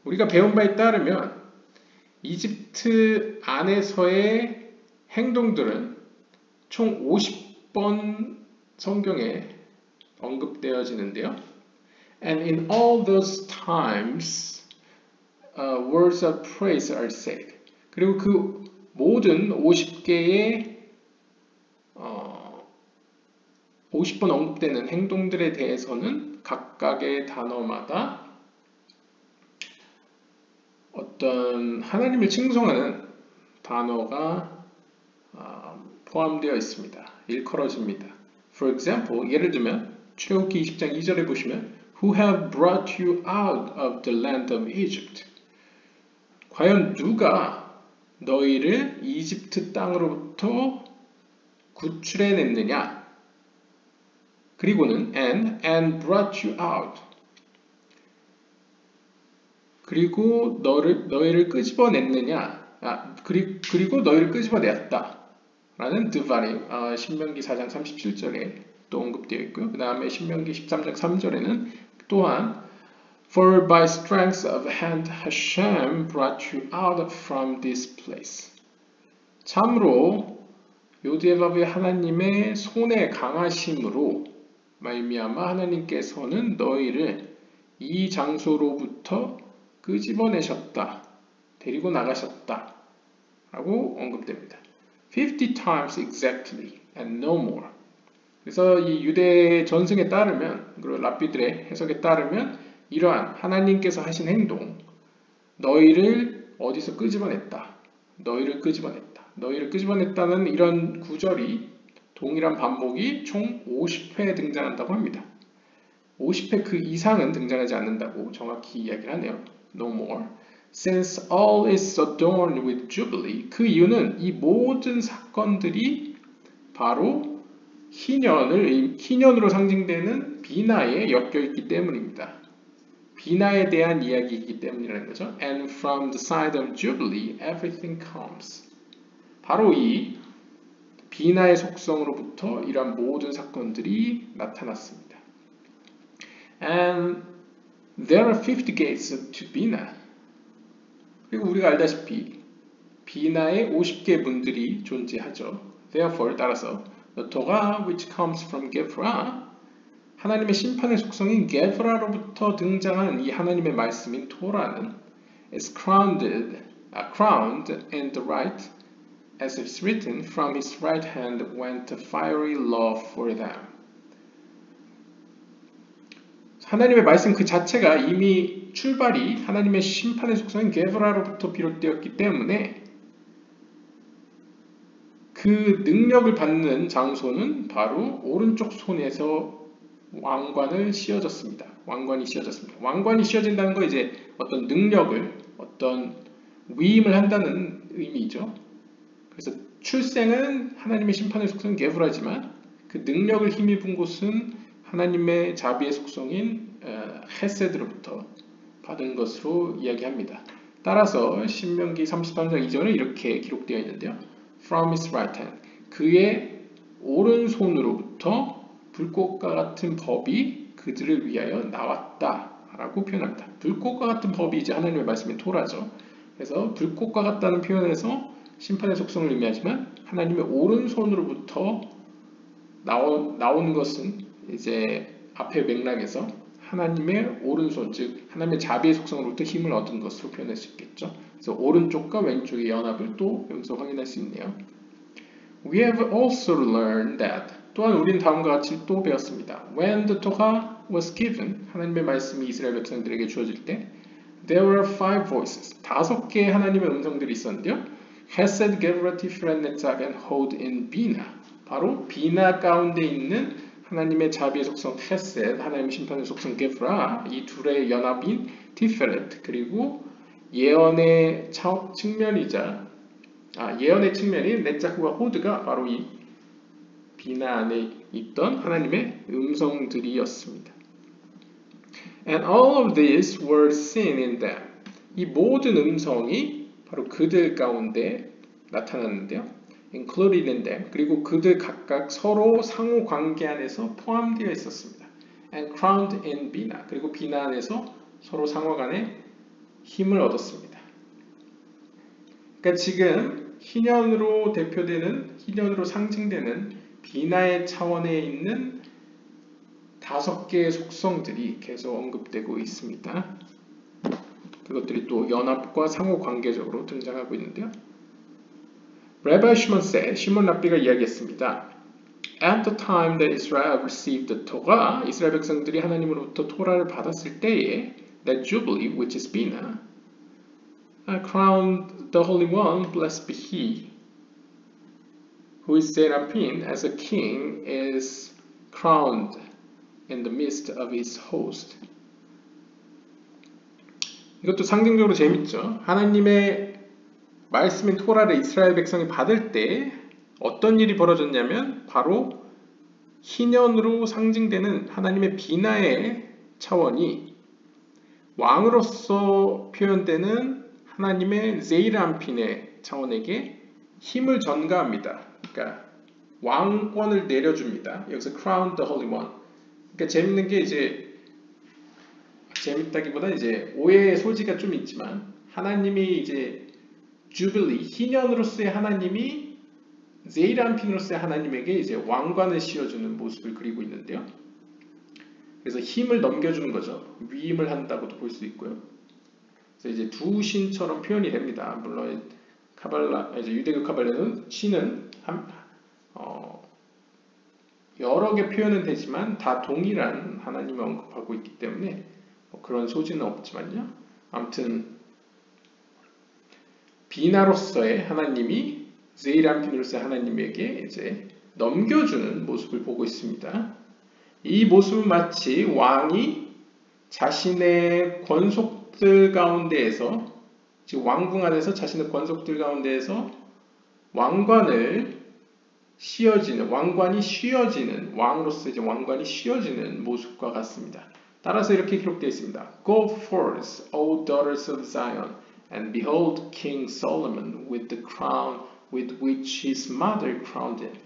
우리가 배운 바에 따르면 이집트 안에서의 행동들은 총 50번 성경에 언급되어지는데요. And in all those times, words of praise are said. 그리고 그 모든 50개의 50번 언급되는 행동들에 대해서는 각각의 단어마다 어떤 하나님을 칭송하는 단어가 포함되어 있습니다. 일컬어집니다. For example, 예를 들면 출애굽기 20장 2절에 보시면 Who have brought you out of the land of Egypt? 과연 누가 너희를 이집트 땅으로부터 구출해냈느냐? 그리고는 and brought you out. 그리고 너희를 끄집어냈느냐? 그리고 너희를 끄집어내었다. 라는 드바림, 신명기 4장 37절에 또 언급되어 있고요. 그 다음에 신명기 13장 3절에는 또한 For by strength of hand Hashem brought you out from this place. 참으로 요디엘라브의 하나님의 손의 강하심으로 말미암아 하나님께서는 너희를 이 장소로부터 끄집어내셨다. 데리고 나가셨다. 라고 언급됩니다. 50 times exactly and no more. 그래서 이 유대 전승에 따르면 그리고 랍비들의 해석에 따르면 이러한 하나님께서 하신 행동 너희를 어디서 끄집어냈다. 너희를 끄집어냈다. 너희를 끄집어냈다는 이런 구절이 동일한 반복이 총 50회 등장한다고 합니다. 50회 그 이상은 등장하지 않는다고 정확히 이야기를 하네요. No more. Since all is adorned with jubilee. 그 이유는 이 모든 사건들이 바로 희년으로 상징되는 비나에 엮여있기 때문입니다. 비나에 대한 이야기이기 때문이라는 거죠. And from the side of jubilee, everything comes. 바로 이 비나의 속성으로부터 이러한 모든 사건들이 나타났습니다. And there are 50 gates to Bina. 그리고 우리가 알다시피 비나에 50개의 문들이 존재하죠. Therefore, 따라서 the Torah which comes from Gevra, 하나님의 심판의 속성인 게브라로부터 등장하는 이 하나님의 말씀인 토라는 is crowned in the right, as it's written, from his right hand went a fiery law for them. 하나님의 말씀 그 자체가 이미 출발이 하나님의 심판의 속성인 게브라로부터 비롯되었기 때문에 그 능력을 받는 장소는 바로 오른쪽 손에서 왕관이 씌워졌습니다. 왕관이 씌워진다는 거 이제 어떤 능력을, 어떤 위임을 한다는 의미죠. 그래서 출생은 하나님의 심판의 속성인 게브라지만 그 능력을 힘입은 곳은 하나님의 자비의 속성인 헤세드로부터 받은 것으로 이야기합니다. 따라서 신명기 33장 2절에 이렇게 기록되어 있는데요. From his right hand. 그의 오른손으로부터 불꽃과 같은 법이 그들을 위하여 나왔다 라고 표현합니다. 불꽃과 같은 법이 이제 하나님의 말씀인 토라죠. 그래서 불꽃과 같다는 표현에서 심판의 속성을 의미하지만 하나님의 오른손으로부터 나온 것은 이제 앞의 맥락에서 하나님의 오른손, 즉 하나님의 자비의 속성으로부터 힘을 얻은 것으로 표현할 수 있겠죠. 그래서 오른쪽과 왼쪽의 연합을 또 여기서 확인할 수 있네요. We have also learned that, 또한 우리는 다음과 같이 또 배웠습니다. When the Torah was given, 하나님의 말씀이 이스라엘 백성들에게 주어질 때 There were 5 voices, 5개의 하나님의 음성들이 있었는데요. Hesed, Gevurah, Tiferet, Netzach, and Hod in Bina. 바로 비나 가운데 있는 하나님의 자비의 속성 헤셋, 하나님의 심판의 속성 게브라, 이 둘의 연합인 티페렛, 그리고 예언의 측면인 네자크와 호드가 바로 이 비나 안에 있던 하나님의 음성들이었습니다. And all of these were seen in them. 이 모든 음성이 바로 그들 가운데 나타났는데요. included in them. 그리고 그들 각각 서로 상호 관계 안에서 포함되어 있었습니다. and crowned in 비나. 그리고 비나 안에서 서로 상호 간에 힘을 얻었습니다. 그러니까 지금 희년으로 대표되는, 희년으로 상징되는 비나의 차원에 있는 5개의 속성들이 계속 언급되고 있습니다. 그것들이 또 연합과 상호 관계적으로 등장하고 있는데요. Rabbi Shimon said, 시몬 랍비가 이야기했습니다. At the time that Israel received the Torah, 이스라엘 백성들이 하나님으로부터 토라를 받았을 때에 that Jubilee, which is Bina, crowned the Holy One, blessed be He, who is Seraphim, as a king is crowned in the midst of his host. 이것도 상징적으로 재밌죠. 하나님의 말씀인 토라를 이스라엘 백성이 받을 때 어떤 일이 벌어졌냐면 바로 희년으로 상징되는 하나님의 비나의 차원이 왕으로서 표현되는 하나님의 제이람핀의 차원에게 힘을 전가합니다. 그러니까 왕권을 내려줍니다. 여기서 crown the holy one. 그러니까 재밌는 게 이제 재밌다기보다 이제 오해의 소지가 좀 있지만 하나님이 이제 주빌리 희년으로서의 하나님이 제이람핀으로서의 하나님에게 이제 왕관을 씌워주는 모습을 그리고 있는데요. 그래서 힘을 넘겨주는 거죠. 위임을 한다고도 볼 수 있고요. 그래서 이제 두 신처럼 표현이 됩니다. 물론 카발라, 이제 유대교 카발라는 신은 여러 개 표현은 되지만 다 동일한 하나님을 언급하고 있기 때문에 그런 소지는 없지만요. 아무튼 비나로서의 하나님이 제이람핀으로서의 하나님에게 이제 넘겨주는 모습을 보고 있습니다. 이 모습은 마치 왕이 자신의 권속들 가운데에서, 즉 왕궁 안에서 자신의 권속들 가운데에서 왕관을 씌워지는, 왕관이 씌워지는, 왕으로서 이제 왕관이 씌워지는 모습과 같습니다. 따라서 이렇게 기록되어 있습니다. Go forth, O daughters of Zion, and behold King Solomon with the crown with which his mother crowned him.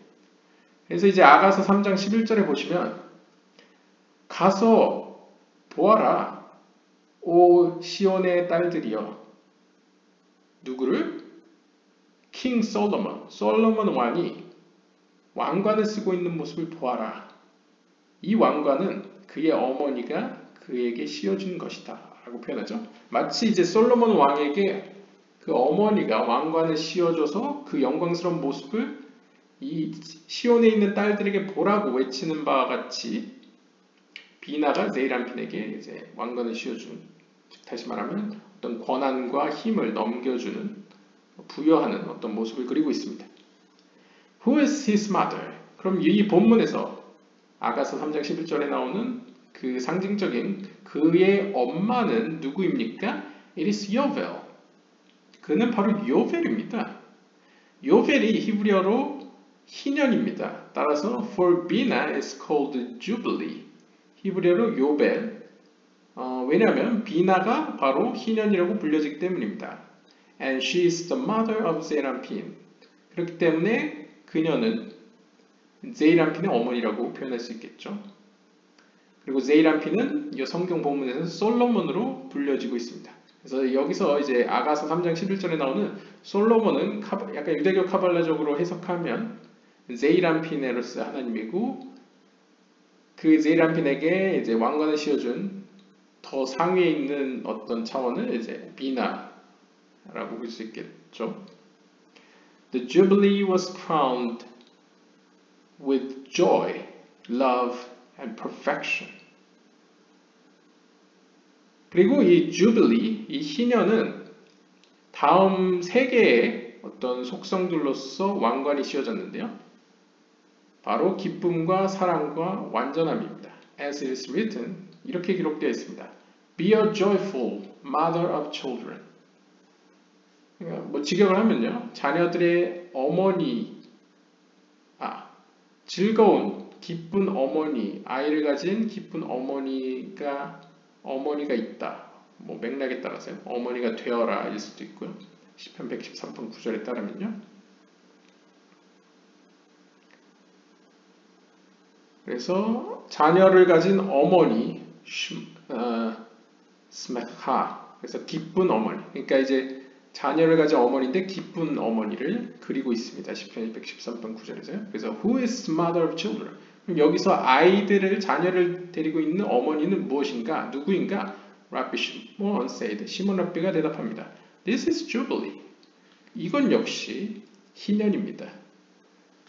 그래서 이제 아가서 3장 11절에 보시면 가서 보아라, 오 시온의 딸들이여. 누구를? 킹 솔로몬, 솔로몬 왕이 왕관을 쓰고 있는 모습을 보아라. 이 왕관은 그의 어머니가 그에게 씌워준 것이다 라고 표현하죠. 마치 이제 솔로몬 왕에게 그 어머니가 왕관을 씌워줘서 그 영광스러운 모습을 이 시온에 있는 딸들에게 보라고 외치는 바와 같이 비나가 제이람핀에게 이제 왕관을 씌워준, 다시 말하면 어떤 권한과 힘을 넘겨주는, 부여하는 어떤 모습을 그리고 있습니다. Who is his mother? 그럼 이 본문에서 아가서 3장 11절에 나오는 그 상징적인 그의 엄마는 누구입니까? It is 요벨. 그는 바로 요벨입니다. 요벨이 히브리어로 희년입니다. 따라서 for Bina is called Jubilee. 히브리어로 요벨. 왜냐하면 비나가 바로 희년이라고 불려지기 때문입니다. And she is the mother of Zeirampin. 그렇기 때문에 그녀는 제이람핀의 어머니라고 표현할 수 있겠죠. 그리고 제이람핀은 이 성경 본문에서 솔로몬으로 불려지고 있습니다. 그래서 여기서 이제 아가서 3장 11절에 나오는 솔로몬은 약간 유대교 카발라적으로 해석하면 제이람핀으로서 하나님이고, 그 제이람핀에게 이제 왕관을 씌워준 더 상위에 있는 어떤 차원을 이제 비나라고 볼 수 있겠죠. The Jubilee was crowned with joy, love, and perfection. 그리고 이 Jubilee, 이 희년은 다음 3개의 어떤 속성들로서 왕관이 씌워졌는데요. 바로 기쁨과 사랑과 완전함입니다. As it is written, 이렇게 기록되어 있습니다. Be a joyful mother of children. 그러니까 뭐 직역을 하면요, 자녀들의 어머니, 즐거운 기쁜 어머니, 아이를 가진 기쁜 어머니가 있다. 뭐 맥락에 따라서요, 어머니가 되어라 일 수도 있고요. 시편 113편 9절에 따르면요. 그래서 자녀를 가진 어머니, 스메하. 그래서 기쁜 어머니. 그러니까 이제 자녀를 가진 어머니인데 기쁜 어머니를 그리고 있습니다. 시편 113편 9절에서요. 그래서 Who is mother of children? 그럼 여기서 아이들을 자녀를 데리고 있는 어머니는 무엇인가? 누구인가? 라비 시몬 said. 시몬 라비가 대답합니다. This is Jubilee. 이건 역시 희년입니다.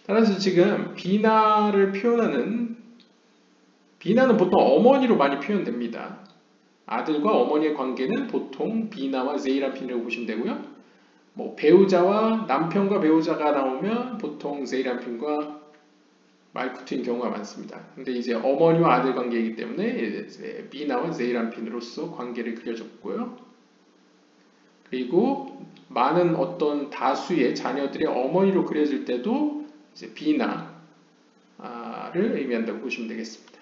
따라서 지금 비나를 표현하는 비나는 보통 어머니로 많이 표현됩니다. 아들과 어머니의 관계는 보통 비나와 제이란핀이라고 보시면 되고요. 뭐 배우자와 남편과 배우자가 나오면 보통 제이란핀과 말쿠트인 경우가 많습니다. 근데 이제 어머니와 아들 관계이기 때문에 이제 비나와 제이란핀으로서 관계를 그려줬고요. 그리고 많은 어떤 다수의 자녀들의 어머니로 그려질 때도 이제 비나를 의미한다고 보시면 되겠습니다.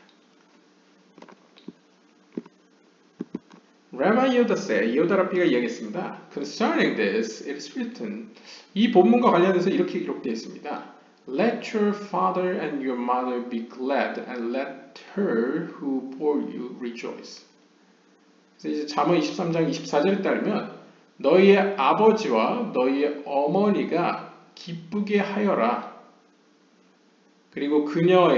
Rabbi Yehuda said, 예후다 랍비가 이야기했습니다. Concerning this, it is written. 이 본문과 관련해서 이렇게 기록되어 있습니다. Let your father and your mother be glad, and let her who bore you rejoice. 그래서 이제 잠언 23장 24절에 따르면 너희의 아버지와 너희의 어머니가 기쁘게 하여라. 그리고 그녀로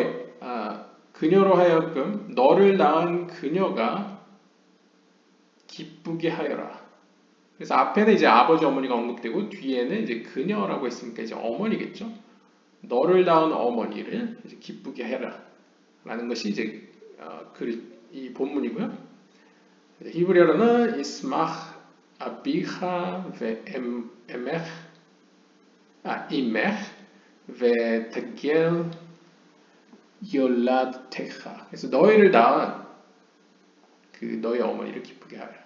하여금 너를 낳은 그녀가 기쁘게 하여라. 그래서 앞에는 이제 아버지 어머니가 언급되고 뒤에는 이제 그녀라고 했으니까 이제 어머니겠죠. 너를 낳은 어머니를 이제 기쁘게 해라 라는 것이 이제 이 본문이고요. 히브리어로는 이스마흐 아비하 이메흐 ቬ테겔 열라드테하. 그래서 너희를 낳은 그 너희 어머니를 기쁘게 하라.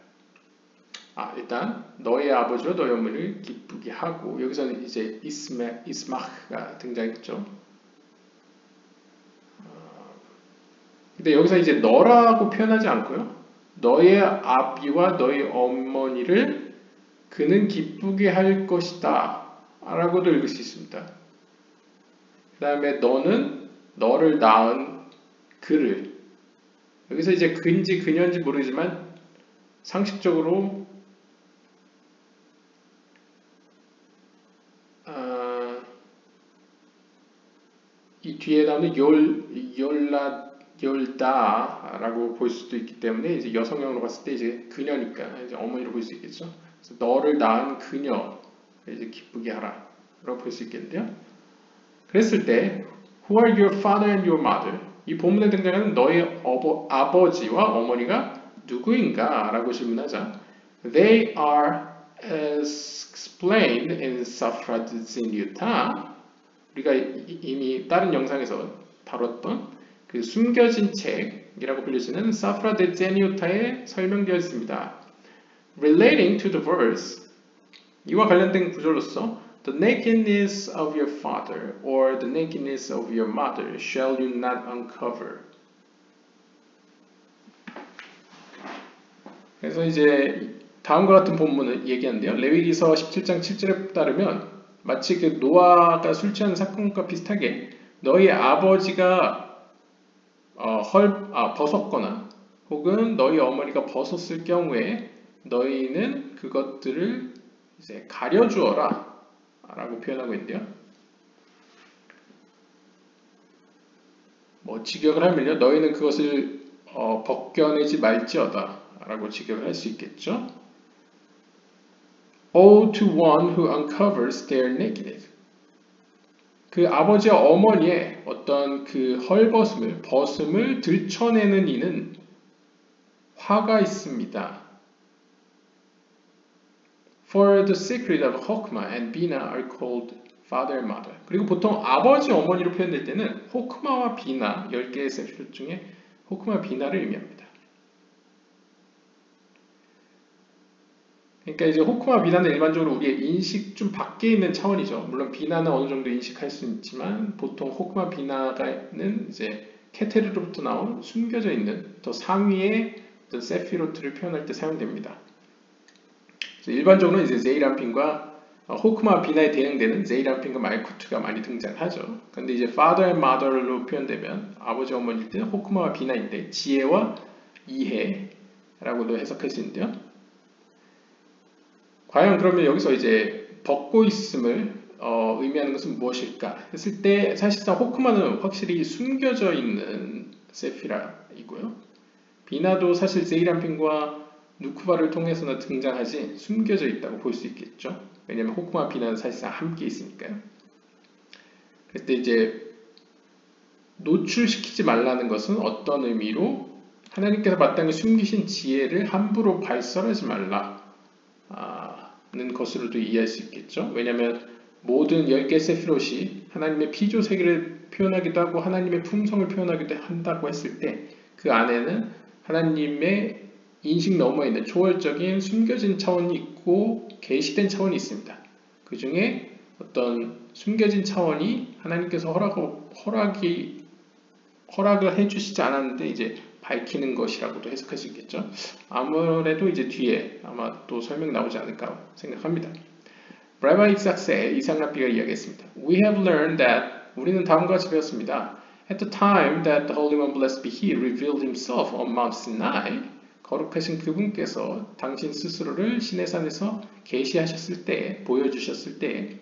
일단 너희 아버지와 너희 어머니를 기쁘게 하고, 여기서는 이제 이스마흐가 등장했죠. 근데 여기서 이제 너라고 표현하지 않고요. 너의 아비와 너희 어머니를 그는 기쁘게 할 것이다 라고도 읽을 수 있습니다. 그 다음에 너는 너를 낳은 그를, 여기서 이제 그인지 그녀인지 모르지만 상식적으로 이 뒤에 나오는 열다라고 볼 수도 있기 때문에 이제 여성형으로 봤을 때 이제 그녀니까 이제 어머니로 볼 수 있겠죠. 그래서 너를 낳은 그녀 이제 기쁘게 하라라고 볼 수 있겠는데요. 그랬을 때 Who are your father and your mother? 이 본문에 등장하는 너의 아버지와 어머니가 누구인가? 라고 질문하자 They are as explained in Safra Tzeniuta. 우리가 이미 다른 영상에서 다뤘던 그 숨겨진 책이라고 불리지는 Safra Tzeniuta에 설명되어 있습니다. Relating to the verse, 이와 관련된 구절로서 The nakedness of your father or the nakedness of your mother shall you not uncover. 그래서 이제 다음과 같은 본문을 얘기하는데요. 레위기서 17장 7절에 따르면 마치 그 노아가 술 취하는 사건과 비슷하게 너희 아버지가 벗었거나 혹은 너희 어머니가 벗었을 경우에 너희는 그것들을 이제 가려주어라 라고 표현하고 있는데요. 뭐 직역을 하면요. 너희는 그것을 벗겨내지 말지어다 라고 직역을 할 수 있겠죠. Woe to one who uncovers their nakedness. 그 아버지와 어머니의 어떤 그 벗음을 들춰내는 이는 화가 있습니다. For the secret of Hokmah and Bina are called father and mother. 그리고 보통 아버지, 어머니로 표현될 때는 호크마와 비나, 10개의 세필 중에 호크마와 비나를 의미합니다. 그러니까 이제 호크마와 비나는 일반적으로 우리의 인식 좀 밖에 있는 차원이죠. 물론 비나는 어느 정도 인식할 수 있지만 보통 호크마 비나가는 이제 케테르로부터 나온 숨겨져 있는 더 상위의 세피로트를 표현할 때 사용됩니다. 일반적으로 이제 제이란핀과 호크마와 비나에 대응되는 제이람핀과 말쿠트가 많이 등장하죠. 근데 이제 father and mother로 표현되면 아버지 어머니일 때는 호크마와 비나일 때 지혜와 이해라고도 해석할 수 있는데요. 과연 그러면 여기서 이제 벗고 있음을 의미하는 것은 무엇일까 했을 때 사실상 호크마는 확실히 숨겨져 있는 세피라이고요. 비나도 사실 제이람핀과 누쿠바를 통해서는 등장하지 숨겨져 있다고 볼 수 있겠죠. 왜냐하면 호크마와 비나는 사실상 함께 있으니까요. 그럴 때 이제 노출시키지 말라는 것은 어떤 의미로 하나님께서 마땅히 숨기신 지혜를 함부로 발설하지 말라는 것으로도 이해할 수 있겠죠. 왜냐하면 모든 10개의 세피롯이 하나님의 피조 세계를 표현하기도 하고 하나님의 품성을 표현하기도 한다고 했을 때 그 안에는 하나님의 인식 너머에 있는 초월적인 숨겨진 차원이 있고 계시된 차원이 있습니다. 그 중에 어떤 숨겨진 차원이 하나님께서 허락을 해주시지 않았는데 이제 밝히는 것이라고도 해석할 수 있겠죠. 아무래도 이제 뒤에 아마 또 설명 나오지 않을까 생각합니다. Rabbi Isaac 이삭랍비가 이야기했습니다. We have learned that 우리는 다음과 같이 배웠습니다. At the time that the Holy One, blessed be He, revealed Himself on Mount Sinai, 거룩하신 그분께서 당신 스스로를 시내산에서 계시하셨을 때, 보여주셨을 때,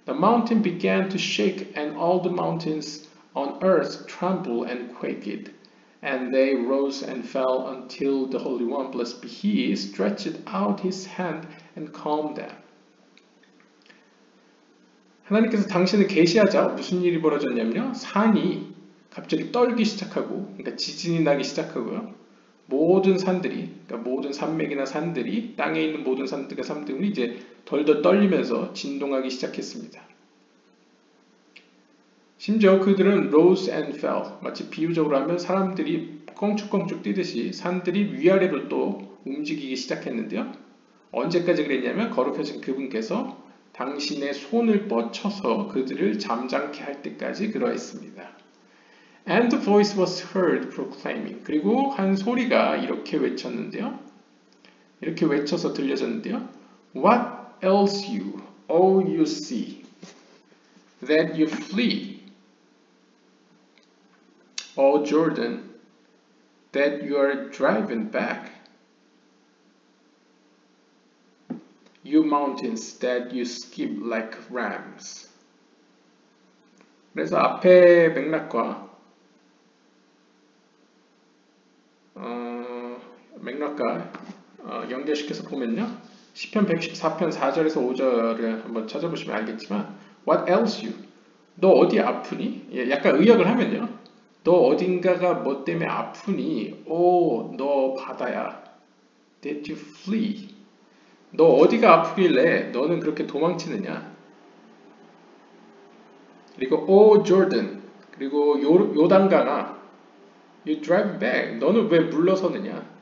the mountain began to shake and all the mountains on earth trembled and quaked, and they rose and fell until the Holy One, blessed be He, stretched out His hand and calmed them. 하나님께서 당신을 계시하자 무슨 일이 벌어졌냐면요. 산이 갑자기 떨기 시작하고, 그러니까 지진이 나기 시작하고요. 모든 산들이, 그러니까 모든 산맥이나 산들이, 땅에 있는 모든 산들이 이제 덜덜 떨리면서 진동하기 시작했습니다. 심지어 그들은 rose and fell, 마치 비유적으로 하면 사람들이 껑축껑축 뛰듯이 산들이 위아래로 또 움직이기 시작했는데요. 언제까지 그랬냐면 거룩하신 그분께서 당신의 손을 뻗쳐서 그들을 잠잠케 할 때까지 그러했습니다. And the voice was heard proclaiming. 그리고 한 소리가 이렇게 외쳤는데요. 이렇게 외쳐서 들려졌는데요. What else you, O you sea, that you flee, O Jordan, that you are driven back, you mountains that you skip like rams. 그래서 앞에 맥락과 연결시켜서 보면요. 시편 114편 4절에서 5절을 한번 찾아보시면 알겠지만 What else you? 너 어디 아프니? 약간 의역을 하면요. 너 어딘가가 뭐 때문에 아프니? 오, 너 바다야. That you flee. 너 어디가 아프길래 너는 그렇게 도망치느냐? 그리고 O Jordan. 그리고 요단강아. You drive back. 너는 왜 물러서느냐?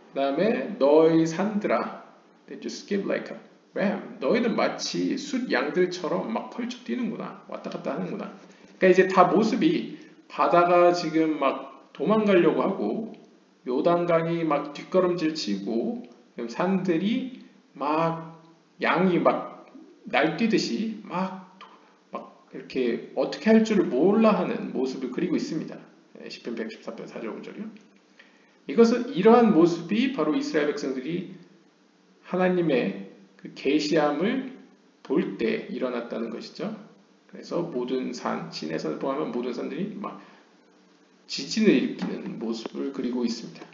그 다음에 너희 산들아, that you skip like a ram. 너희는 마치 숫 양들처럼 막 펄쩍 뛰는구나. 왔다 갔다 하는구나. 그러니까 이제 다 모습이 바다가 지금 막 도망가려고 하고 요단강이 막 뒷걸음질 치고 산들이 막 양이 막 날뛰듯이 막 이렇게 어떻게 할 줄을 몰라 하는 모습을 그리고 있습니다. 시편 114편 4절 5절이요. 이것은 이러한 모습이 바로 이스라엘 백성들이 하나님의 그 계시함을 볼 때 일어났다는 것이죠. 그래서 모든 산, 시내산을 포함한 모든 산들이 막 지진을 일으키는 모습을 그리고 있습니다.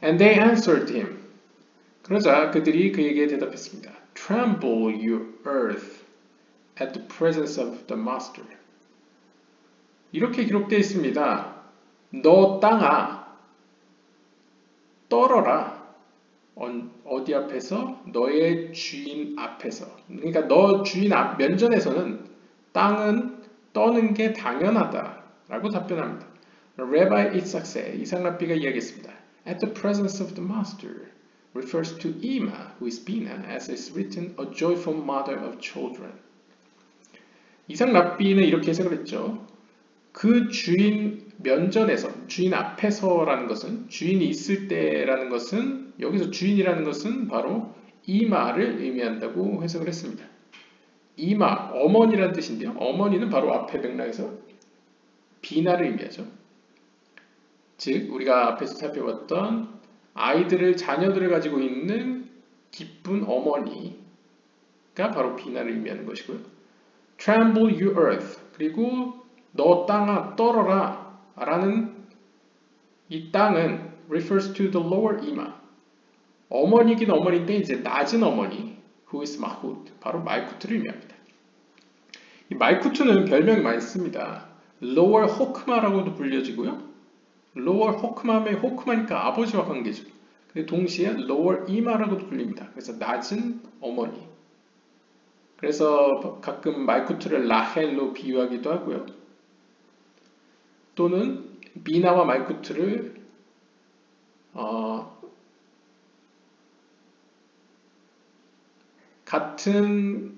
And they answered him. 그러자 그들이 그에게 대답했습니다. Tremble, you earth, at the presence of the master. 이렇게 기록되어 있습니다. 너 땅아 떨어라. 어디 앞에서? 너의 주인 앞에서. 그러니까 너 주인 앞 면전에서는 땅은 떠는 게 당연하다 라고 답변합니다. Rabbi 이삭랍비가 이야기했습니다. At the presence of the master refers to Ima, who is Bina, as is written, a joyful mother of children. 이삭랍비는 이렇게 해석을 했죠. 그 주인 면전에서, 주인 앞에서라는 것은, 주인이 있을 때라는 것은, 여기서 주인이라는 것은 바로 이마를 의미한다고 해석을 했습니다. 이마, 어머니라는 뜻인데요. 어머니는 바로 앞에 맥락에서 비나를 의미하죠. 즉 우리가 앞에서 살펴봤던 아이들을, 자녀들을 가지고 있는 기쁜 어머니가 바로 비나를 의미하는 것이고요. Tremble you earth, 그리고 너 땅아 떨어라 라는 이 땅은 refers to the lower 이마, 어머니긴 어머니인데 이제 낮은 어머니, who is 마훗, 바로 말쿠트를 의미합니다. 이 말쿠트는 별명이 많이 씁니다. lower 호크마라고도 불려지고요. lower 호크마면 호크마니까 아버지와 관계죠. 동시에 lower 이마라고도 불립니다. 그래서 낮은 어머니. 그래서 가끔 말쿠트를 라헬로 비유하기도 하고요. 또는 비나와 말쿠트를 같은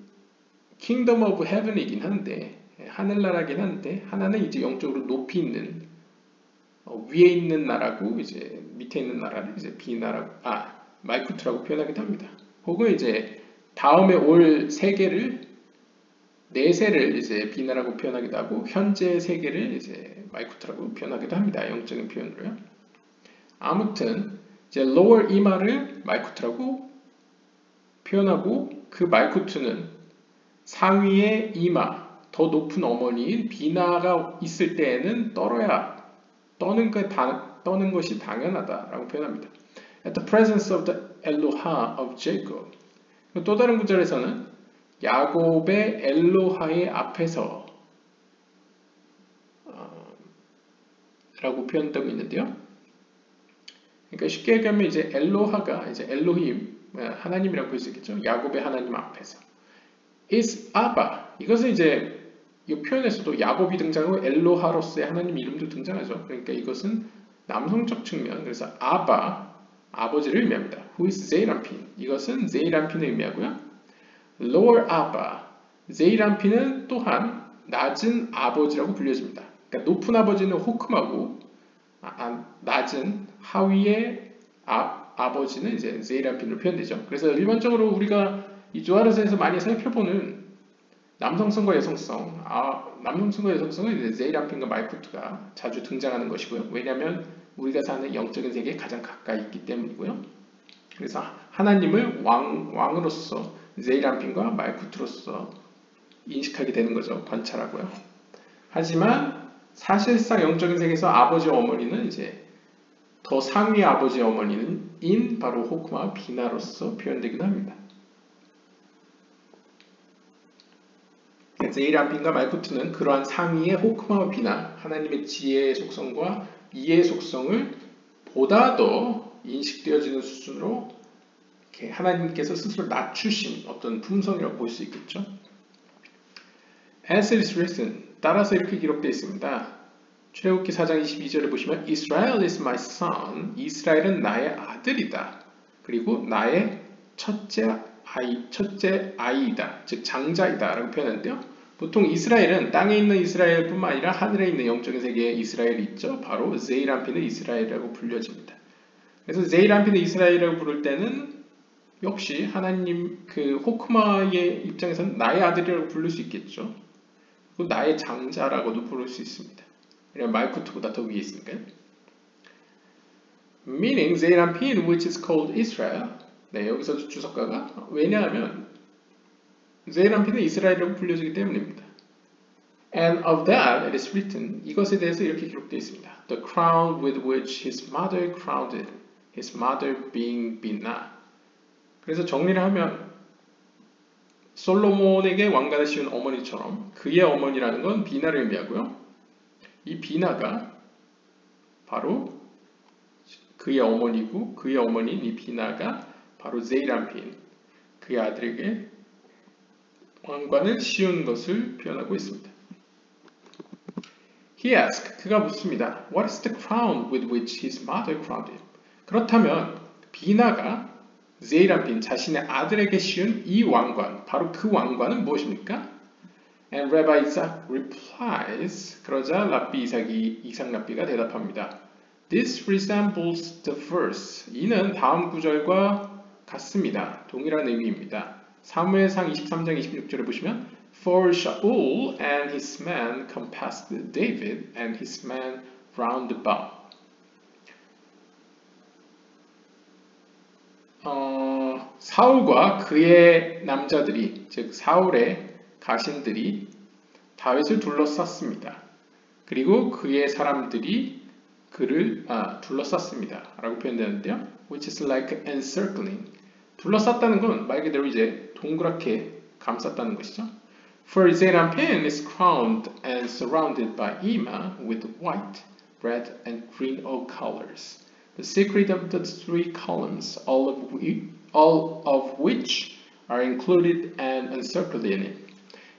킹덤 오브 헤븐이긴 한데, 하늘나라긴 한데, 하나는 이제 영적으로 높이 있는, 위에 있는 나라고, 이제 밑에 있는 나라를 이제 말쿠트라고 표현하기도 합니다. 혹은 이제 다음에 올 세계를, 내세를 이제 비나라고 표현하기도 하고, 현재 세계를 이제 말쿠트라고 표현하기도 합니다. 영적인 표현으로요. 아무튼 이제 lower 이마를 말쿠트라고 표현하고, 그 말쿠트는 상위의 이마, 더 높은 어머니인 비나가 있을 때에는 떠는 것이 당연하다라고 표현합니다. At the presence of the Eloha of Jacob. 또 다른 구절에서는 야곱의 엘로하의 앞에서 라고 표현되고 있는데요. 그러니까 쉽게 얘기하면 이제 엘로하가 이제 엘로힘, 하나님이라고 볼 수 있겠죠. 야곱의 하나님 앞에서. is Abba. 이것은 이제 이 표현에서도 야곱이 등장하고 엘로하로서의 하나님 이름도 등장하죠. 그러니까 이것은 남성적 측면, 그래서 아바, 아버지를 의미합니다. Who is 제이람핀. 이것은 제이람핀을 의미하고요. Lower Abba, 제이람핀은 또한 낮은 아버지라고 불려집니다. 그러니까 높은 아버지는 호크마고 낮은 하위의 아버지는 이제 제이람핀으로 표현되죠. 그래서 일반적으로 우리가 이 조아르서에서 많이 살펴보는 남성성과 여성성, 남성성과 여성성은 이제 제이람핀과 말쿠트가 자주 등장하는 것이고요. 왜냐하면 우리가 사는 영적인 세계에 가장 가까이 있기 때문이고요. 그래서 하나님을 왕으로서 제이람핀과 말쿠트로서 인식하게 되는 거죠. 관찰하고요. 하지만 사실상 영적인 세계에서 아버지와 어머니는 이제 더 상위의 아버지와 어머니는 바로 호크마와 비나로서 표현되기도 합니다. 제이람핀과 말쿠트는 그러한 상위의 호크마와 비나, 하나님의 지혜의 속성과 이해의 속성을 보다 더 인식되어지는 수준으로 이렇게 하나님께서 스스로 낮추신 어떤 품성이라고 볼 수 있겠죠. As it is written, 따라서 이렇게 기록되어 있습니다. 출애굽기 4장 22절에 보시면 Israel is my son, 이스라엘은 나의 아들이다. 그리고 나의 첫째 아이이다. 즉 장자이다 라고 표현하는데요. 보통 이스라엘은 땅에 있는 이스라엘뿐만 아니라 하늘에 있는 영적인 세계에 이스라엘이 있죠. 바로 제이람핀은 이스라엘이라고 불려집니다. 그래서 제이람핀은 이스라엘이라고 부를 때는 역시 하나님 그 호크마의 입장에서는 나의 아들이라고 부를 수 있겠죠. 그리고 나의 장자라고도 부를 수 있습니다. 왜냐하면 말쿠트보다 더 위에 있으니까요. Meaning 제이람핀 which is called Israel. 네, 여기서 주석가가 왜냐하면 제이람핀은 이스라엘이라고 불려지기 때문입니다. And of that it is written. 이것에 대해서 이렇게 기록되어 있습니다. The crown with which his mother crowned it, his mother being Binah. 그래서 정리를 하면 솔로몬에게 왕관을 씌운 어머니처럼 그의 어머니라는 건 비나를 의미하고요. 이 비나가 바로 그의 어머니고 그의 어머니인 이 비나가 바로 제이람핀, 그의 아들에게 왕관을 씌운 것을 표현하고 있습니다. He asked, 그가 묻습니다. What is the crown with which his mother crowned him? 그렇다면 비나가 제이람핀 자신의 아들에게 씌운 이 왕관, 바로 그 왕관은 무엇입니까? And Rabbi Isaac replies, 그러자 랍비 이삭 랍비가 대답합니다. This resembles the verse. 이는 다음 구절과 같습니다. 동일한 의미입니다. 사무엘상 23장 26절에 보시면 For Shaul and his men compassed David and his men round about. 사울과 그의 남자들이, 즉 사울의 가신들이 다윗을 둘러쌌습니다. 그리고 그의 사람들이 그를 둘러쌌습니다. 라고 표현되는데요. Which is like encircling. 둘러쌌다는 건 말 그대로 이제 동그랗게 감쌌다는 것이죠. For Zeranpin is crowned and surrounded by Ima with white, red, and green oak colors. The secret of the three columns, all of which are included and encircled in it.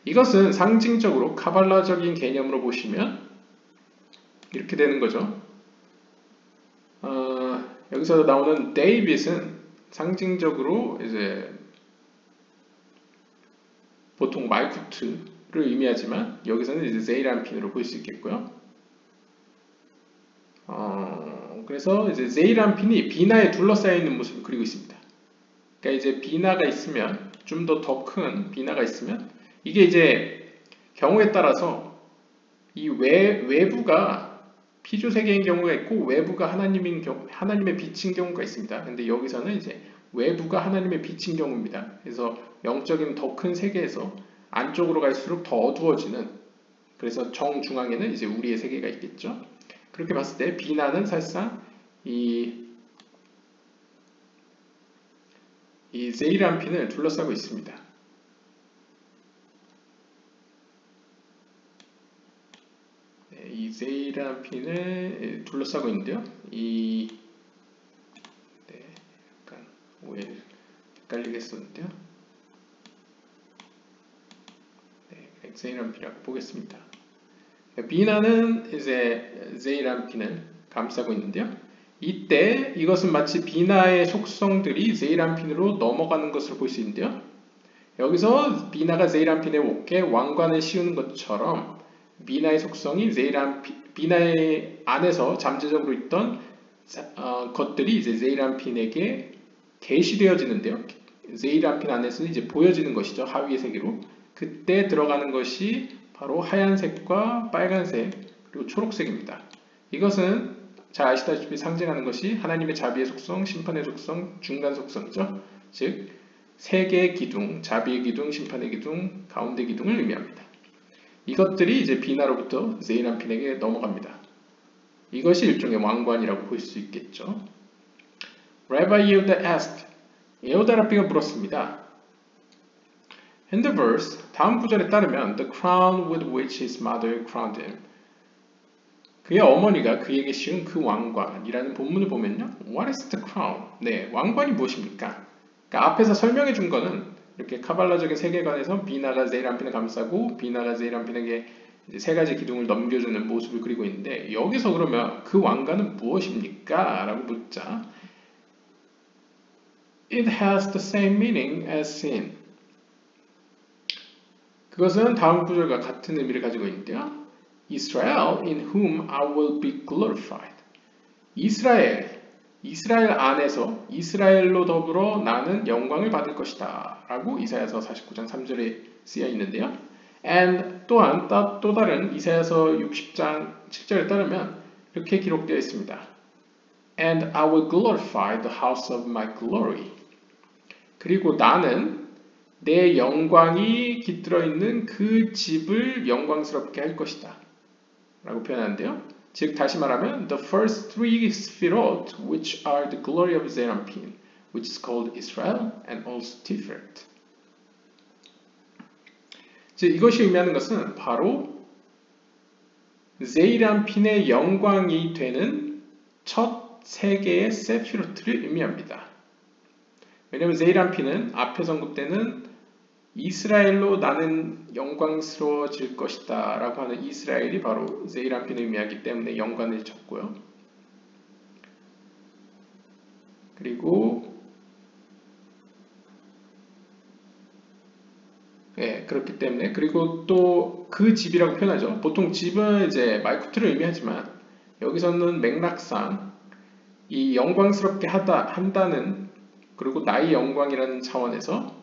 이것은 상징적으로 카발라적인 개념으로 보시면 이렇게 되는 거죠. 여기서 나오는 데이빗은 상징적으로 이제 보통 말쿠트를 의미하지만 여기서는 이제 제이란핀으로 볼 수 있겠고요. 그래서 이제 제이란핀이 비나에 둘러싸여 있는 모습을 그리고 있습니다. 그러니까 이제 비나가 있으면 좀 더 큰 비나가 있으면 이게 이제 경우에 따라서 이 외부가 피조 세계인 경우가 있고 외부가 하나님의 빛인 경우가 있습니다. 근데 여기서는 이제 외부가 하나님의 빛인 경우입니다. 그래서 영적인 더 큰 세계에서 안쪽으로 갈수록 더 어두워지는, 그래서 정중앙에는 이제 우리의 세계가 있겠죠. 그렇게 봤을 때 비나는 사실상 이 제이란핀을 둘러싸고 있습니다. 이 제이란핀을 둘러싸고 있는데요. 약간 오해를 헷갈리게 했었는데요. 제이란핀이라고 보겠습니다. 비나는 이제 제이란핀을 감싸고 있는데요. 이때 이것은 마치 비나의 속성들이 제이란핀으로 넘어가는 것을 볼 수 있는데요. 여기서 비나가 제이란핀의 옷에 왕관을 씌우는 것처럼 비나의 속성이 비나의 안에서 잠재적으로 있던 것들이 이제 제이란핀에게 계시되어지는데요. 제이란핀 안에서는 이제 보여지는 것이죠. 하위의 세계로. 그때 들어가는 것이 바로 하얀색과 빨간색 그리고 초록색입니다. 이것은 잘 아시다시피 상징하는 것이 하나님의 자비의 속성, 심판의 속성, 중간 속성이죠. 즉 세 개의 기둥, 자비의 기둥, 심판의 기둥, 가운데 기둥을 의미합니다. 이것들이 이제 비나로부터 제이란핀에게 넘어갑니다. 이것이 일종의 왕관이라고 볼 수 있겠죠. Rabbi Yehuda asked, 예후다 랍비가 물었습니다. In the verse, 다음 구절에 따르면 the crown with which his mother crowned him. 그의 어머니가 그에게 씌운 그 왕관이라는 본문을 보면요. What is the crown? 네, 왕관이 무엇입니까? 그러니까 앞에서 설명해 준 거는 이렇게 카발라적인 세계관에서 비나가 제이란핀을 감싸고 비나가 제이란핀에게 이제 세 가지 기둥을 넘겨주는 모습을 그리고 있는데 여기서 그러면 그 왕관은 무엇입니까? 라고 묻자 It has the same meaning as sin. 그것은 다음 구절과 같은 의미를 가지고 있는데요. Israel in whom I will be glorified. 이스라엘 안에서 이스라엘로 더불어 나는 영광을 받을 것이다. 라고 이사야서 49장 3절에 쓰여 있는데요. And 또한 또 다른 이사야서 60장 7절에 따르면 이렇게 기록되어 있습니다. And I will glorify the house of my glory. 그리고 나는 내 영광이 깃들어 있는 그 집을 영광스럽게 할 것이다. 라고 표현하는데요. 즉 다시 말하면 the first three sefirot which are the glory of Zeranpin, which is called Israel and also Tiferet. 즉 이것이 의미하는 것은 바로 제이란핀의 영광이 되는 첫 세 개의 세피로트를 의미합니다. 왜냐하면 제이란핀은 앞에서 언급되는 이스라엘로 나는 영광스러워질 것이다 라고 하는 이스라엘이 바로 제이란핀을 의미하기 때문에 영광을 줬고요. 그리고 그렇기 때문에 그리고 또 그 집이라고 표현하죠. 보통 집은 이제 말쿠트를 의미하지만 여기서는 맥락상 이 영광스럽게 한다는 그리고 나의 영광이라는 차원에서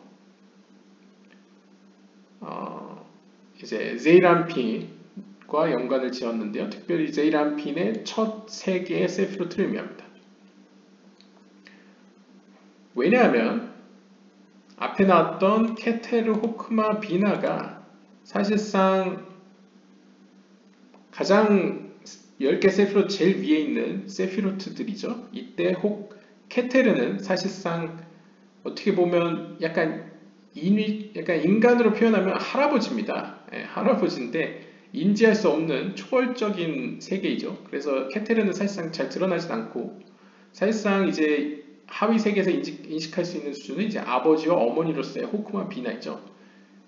이제 제이란핀과 연관을 지었는데요. 특별히 제이란핀의 첫 세 개의 세피로트를 의미합니다. 왜냐하면 앞에 나왔던 케테르, 호크마, 비나가 사실상 가장 10개 세피로트 제일 위에 있는 세피로트들이죠. 이때 케테르는 사실상 어떻게 보면 약간 인간으로 표현하면 할아버지입니다. 할아버지인데 인지할 수 없는 초월적인 세계이죠. 그래서 케테르는 사실상 잘 드러나진 않고 사실상 이제 하위 세계에서 인식할 수 있는 수준은 이제 아버지와 어머니로서의 호크마 비나이죠.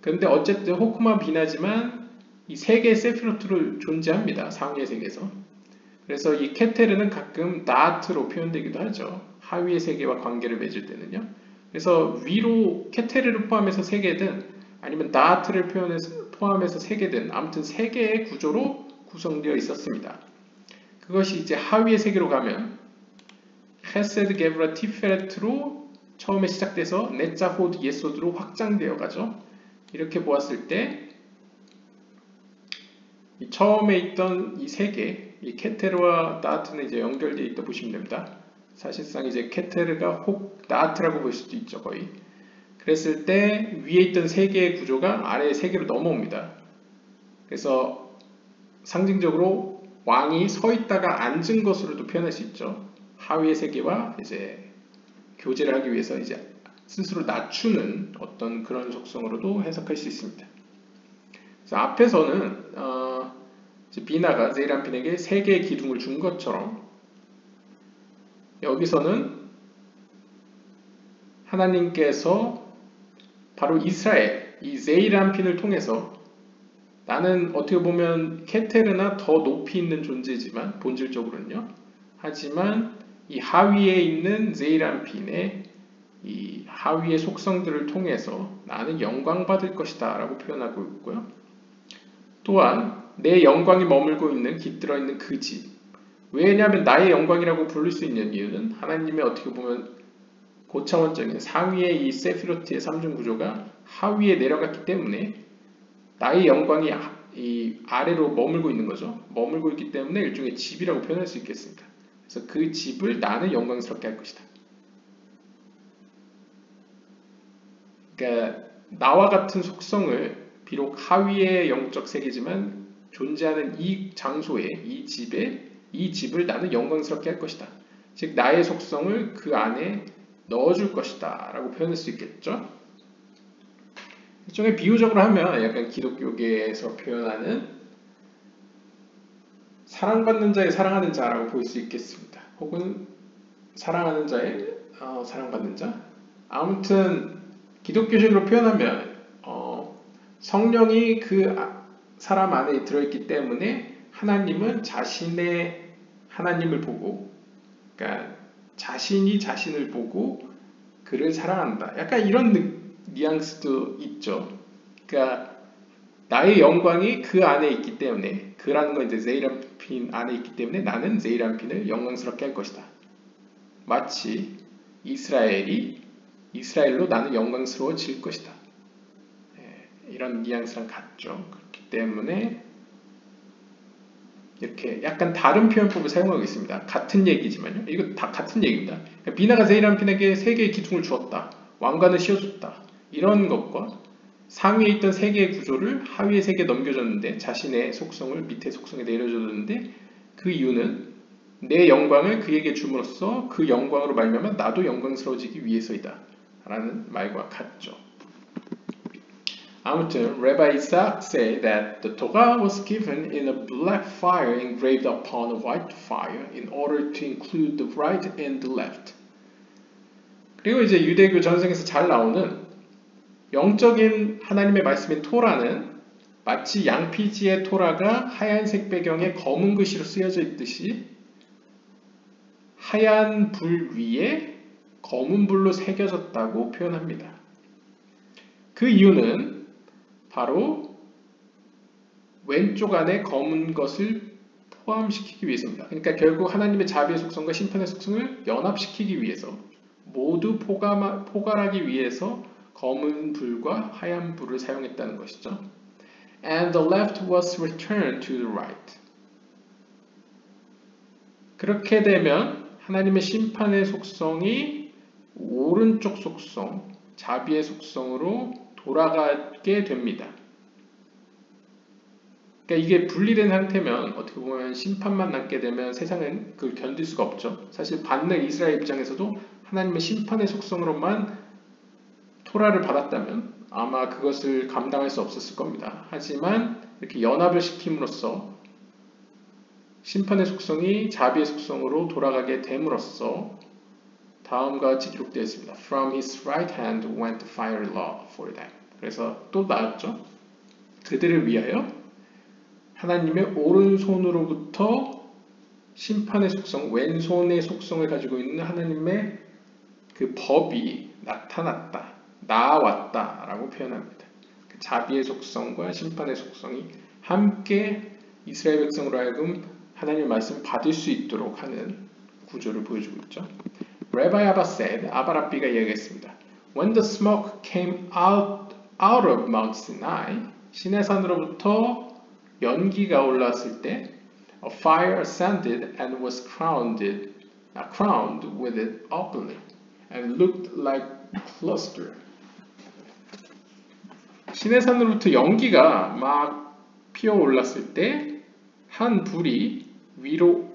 그런데 어쨌든 호크마 비나지만 이 세 개의 세피로트로 존재합니다. 상위의 세계에서. 그래서 이 케테르는 가끔 나아트로 표현되기도 하죠. 하위의 세계와 관계를 맺을 때는요. 그래서 위로 케테르를 포함해서 세 개든 아니면 나아트를 포함해서 세 개든 아무튼 세 개의 구조로 구성되어 있었습니다. 그것이 이제 하위의 세계로 가면 헤세드, 게브라, 티페레트로 처음에 시작돼서 넷자, 호드, 예소드로 확장되어 가죠. 이렇게 보았을 때 처음에 있던 이 세 개, 이 케테르와 나아트는 이제 연결되어 있다 보시면 됩니다. 사실상 이제 케테르가 나아트라고 볼 수도 있죠, 거의. 그랬을 때 위에 있던 세 개의 구조가 아래의 세 개로 넘어옵니다. 그래서 상징적으로 왕이 서 있다가 앉은 것으로도 표현할 수 있죠. 하위의 세계와 이제 교제를 하기 위해서 이제 스스로 낮추는 어떤 그런 속성으로도 해석할 수 있습니다. 그래서 앞에서는 비나가 제이란핀에게 세 개의 기둥을 준 것처럼 여기서는 하나님께서 바로 이스라엘, 이 제이란핀을 통해서 나는 어떻게 보면 케테르나 더 높이 있는 존재지만 본질적으로는요. 하지만 이 하위에 있는 제이란핀의 이 하위의 속성들을 통해서 나는 영광받을 것이다 라고 표현하고 있고요. 또한 내 영광이 머물고 있는 깃들어 있는 그 집. 왜냐하면 나의 영광이라고 부를 수 있는 이유는 하나님의 어떻게 보면 고차원적인 상위의 이 세피로트의 삼중 구조가 하위에 내려갔기 때문에 나의 영광이 이 아래로 머물고 있는 거죠. 머물고 있기 때문에 일종의 집이라고 표현할 수 있겠습니다. 그래서 그 집을 나는 영광스럽게 할 것이다. 그러니까 나와 같은 속성을 비록 하위의 영적 세계지만 존재하는 이 장소에 이 집을 나는 영광스럽게 할 것이다. 즉 나의 속성을 그 안에 넣어줄 것이다 라고 표현할 수 있겠죠. 일종의 비유적으로 하면 약간 기독교계에서 표현하는 사랑받는 자의 사랑하는 자라고 볼 수 있겠습니다. 혹은 사랑하는 자의 사랑받는 자. 아무튼 기독교식으로 표현하면 성령이 그 사람 안에 들어있기 때문에 하나님은 자신의 하나님을 보고, 그러니까 자신이 자신을 보고 그를 사랑한다. 약간 이런 뉘앙스도 있죠. 그러니까 나의 영광이 그 안에 있기 때문에, 그라는 건 이제 제이란핀 안에 있기 때문에 나는 제이란핀을 영광스럽게 할 것이다. 마치 이스라엘로 나는 영광스러워질 것이다. 이런 뉘앙스랑 같죠. 그렇기 때문에 이렇게 약간 다른 표현법을 사용하고 있습니다. 같은 얘기지만요. 이거 다 같은 얘기입니다. 비나가 제이란핀에게 세 개의 기둥을 주었다. 왕관을 씌워줬다. 이런 것과 상위에 있던 세 개의 구조를 하위의 세 개에 넘겨줬는데 자신의 속성을 밑에 속성에 내려줬는데 그 이유는 내 영광을 그에게 줌으로써 그 영광으로 말미암아 나도 영광스러워지기 위해서이다. 라는 말과 같죠. 아무튼 Rabbi Isaac said that the Torah was given in a black fire engraved upon a white fire in order to include the right and the left. 그리고 이제 유대교 전승에서 잘 나오는 영적인 하나님의 말씀인 토라는 마치 양피지의 토라가 하얀색 배경에 검은 글씨로 쓰여져 있듯이 하얀 불 위에 검은 불로 새겨졌다고 표현합니다. 그 이유는 바로 왼쪽 안에 검은 것을 포함시키기 위해서입니다. 그러니까 결국 하나님의 자비의 속성과 심판의 속성을 연합시키기 위해서 모두 포괄하기 위해서 검은 불과 하얀 불을 사용했다는 것이죠. And the left was returned to the right. 그렇게 되면 하나님의 심판의 속성이 오른쪽 속성, 자비의 속성으로 돌아가게 됩니다. 그러니까 이게 분리된 상태면 어떻게 보면 심판만 남게 되면 세상은 그걸 견딜 수가 없죠. 사실 반대 이스라엘 입장에서도 하나님의 심판의 속성으로만 토라를 받았다면 아마 그것을 감당할 수 없었을 겁니다. 하지만 이렇게 연합을 시킴으로써 심판의 속성이 자비의 속성으로 돌아가게 됨으로써 다음과 같이 기록되어 있습니다. From his right hand went fire law for them. 그래서 또 나왔죠. 그들을 위하여 하나님의 오른손으로부터 심판의 속성, 왼손의 속성을 가지고 있는 하나님의 그 법이 나타났다, 나왔다 라고 표현합니다. 그 자비의 속성과 심판의 속성이 함께 이스라엘 백성으로 하여금 하나님의 말씀을 받을 수 있도록 하는 구조를 보여주고 있죠. Rabbi Abba said, 아바라비가 이야기했습니다. When the smoke came out of Mount Sinai, 시내산으로부터 연기가 올라왔을 때 A fire ascended and was crowned with it openly and looked like cluster. 시내산으로부터 연기가 막 피어 올랐을 때 한 불이 위로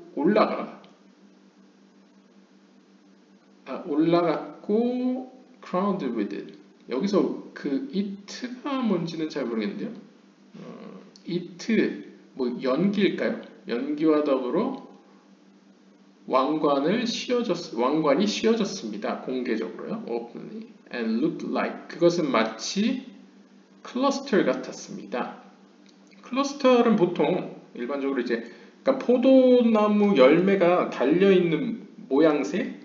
올라갔고 crowned with it. 여기서 그 it가 뭔지는 잘 모르겠는데요. it 뭐 연기일까요? 연기와 더불어 왕관이 씌워졌습니다. 공개적으로요. openly and looked like 그것은 마치 클러스터 같았습니다. 클러스터는 보통 일반적으로 이제 그러니까 포도나무 열매가 달려있는 모양새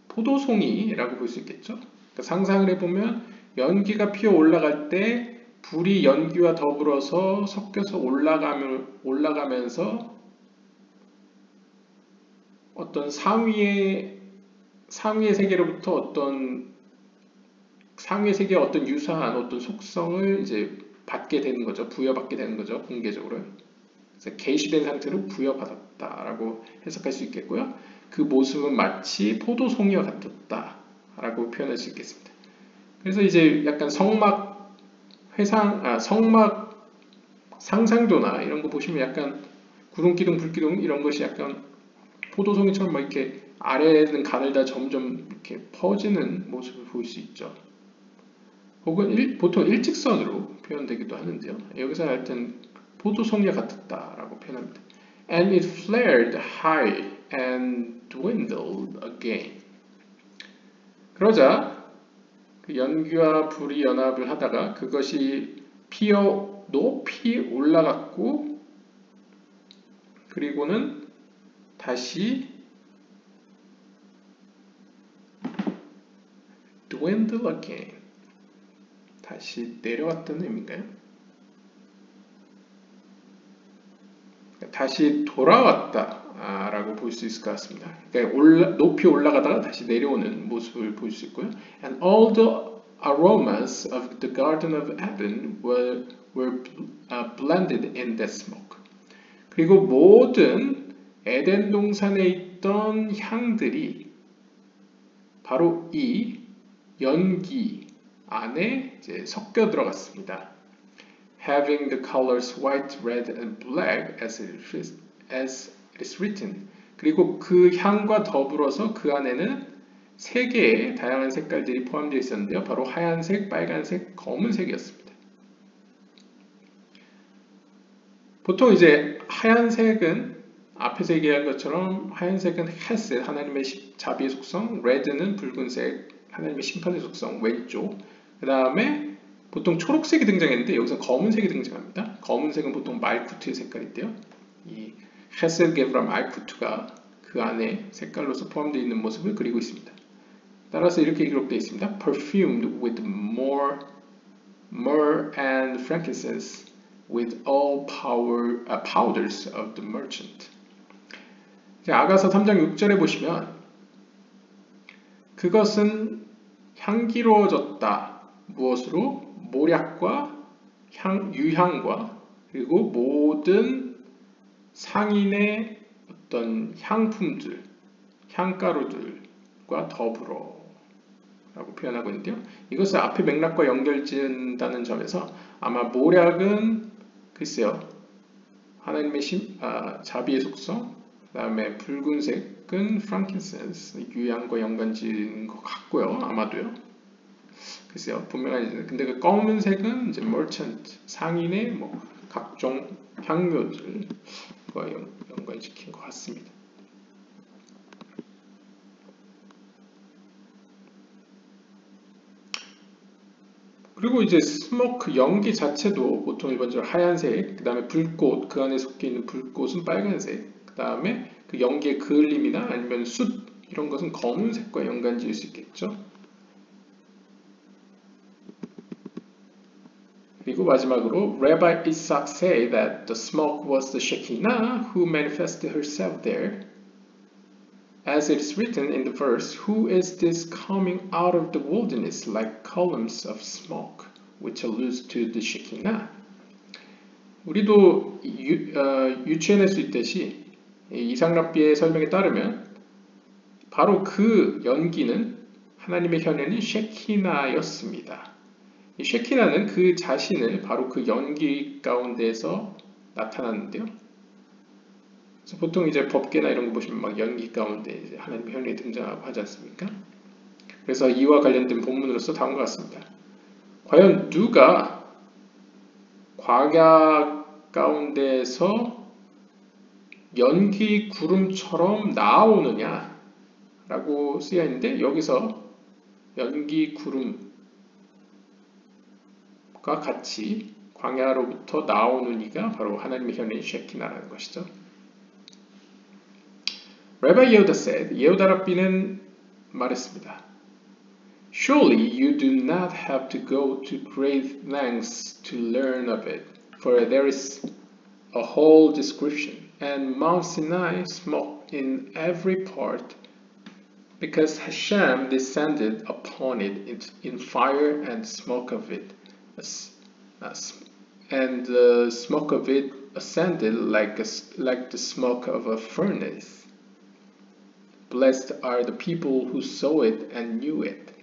포도송이라고 볼 수 있겠죠. 그러니까 상상을 해보면 연기가 피어 올라갈 때 불이 연기와 더불어서 섞여서 올라가면서 어떤 상위의 세계로부터 상위의 세계의 어떤 유사한 어떤 속성을 이제 받게 되는 거죠. 부여받게 되는 거죠. 공개적으로. 그래서 계시된 상태로 부여받았다라고 해석할 수 있겠고요. 그 모습은 마치 포도송이와 같았다라고 표현할 수 있겠습니다. 그래서 이제 약간 성막 상상도나 이런 거 보시면 약간 구름기둥, 불기둥 이런 것이 약간 포도송이처럼 막 이렇게 아래에는 가늘다 점점 이렇게 퍼지는 모습을 볼 수 있죠. 혹은 보통 일직선으로 표현되기도 하는데요. 여기서 하여튼 포도송이와 같았다라고 표현합니다. And it flared high and dwindled again. 그러자 그 연기와 불이 연합을 하다가 그것이 피어 높이 올라갔고 그리고는 다시 dwindle again 다시 내려왔다는 의미인가요? 다시 돌아왔다 라고 볼 수 있을 것 같습니다. 그러니까 높이 올라가다가 다시 내려오는 모습을 볼 수 있고요. And all the aromas of the Garden of Eden were blended in that smoke. 그리고 모든 에덴 동산에 있던 향들이 바로 이 연기 안에 이제 섞여 들어갔습니다. Having the colors white, red, and black as it is written. 그리고 그 향과 더불어서 그 안에는 세 개의 다양한 색깔들이 포함되어 있었는데요. 바로 하얀색, 빨간색, 검은색이었습니다. 보통 이제 하얀색은 앞에서 얘기한 것처럼 하얀색은 헤셋, 하나님의 자비의 속성, 레드는 붉은색, 하나님의 심판의 속성, 왼쪽. 그 다음에 보통 초록색이 등장했는데 여기서 검은색이 등장합니다. 검은색은 보통 말쿠트의 색깔인데요. 이 헤셋, 게브라, 말쿠트가 그 안에 색깔로서 포함되어 있는 모습을 그리고 있습니다. 따라서 이렇게 기록되어 있습니다. Perfumed with myrrh and frankincense with all powders of the merchant. 아가서 3장 6절에 보시면 그것은 향기로워졌다. 무엇으로? 모략과 유향과 그리고 모든 상인의 어떤 향품들, 향가루들과 더불어 라고 표현하고 있는데요. 이것을 앞의 맥락과 연결지은다는 점에서 아마 모략은 글쎄요. 하나님의 자비의 속성, 그 다음에 붉은색은 프랑킨센스, 유향과 연관지은 것 같고요. 아마도요. 글쎄요. 분명하지. 근데 그 검은색은 이제 merchant, 상인의 뭐 각종 향료들과 연관시킨 것 같습니다. 그리고 이제 스모크 연기 자체도 보통 일반적으로 하얀색, 그 다음에 불꽃, 그 안에 섞여 있는 불꽃은 빨간색, 그 다음에 그 연기의 그을림이나 아니면 숯 이런 것은 검은색과 연관지을 수 있겠죠. 그리고 마지막으로 Rabbi Isaac said that the smoke was the Shekinah who manifested herself there. As it is written in the verse, who is this coming out of the wilderness like columns of smoke, which alludes to the Shekinah? 우리도 유추해낼 수 있듯이 이삭랍비의 설명에 따르면 바로 그 연기는 하나님의 현현인 셰키나였습니다. 이 셰키나는 그 자신을 바로 그 연기 가운데서 나타났는데요. 그래서 보통 이제 법계나 이런 거 보시면 막 연기 가운데 이제 하나님의 현현이 등장하고 하지 않습니까? 그래서 이와 관련된 본문으로서 다음과 같습니다. 과연 누가 광야 가운데서 연기 구름처럼 나오느냐 라고 쓰여 있는데 여기서 연기 구름과 같이 광야로부터 나오는 이가 바로 하나님의 현현인 셰키나라는 것이죠. Rabbi Yehuda said, 예후다 랍비는 말했습니다. Surely you do not have to go to great lengths to learn of it, for there is a whole description, and Mount Sinai smoke in every part, because Hashem descended upon it in fire and smoke of it, and the smoke of it ascended like the smoke of a furnace. Blessed are the people who saw it and knew it.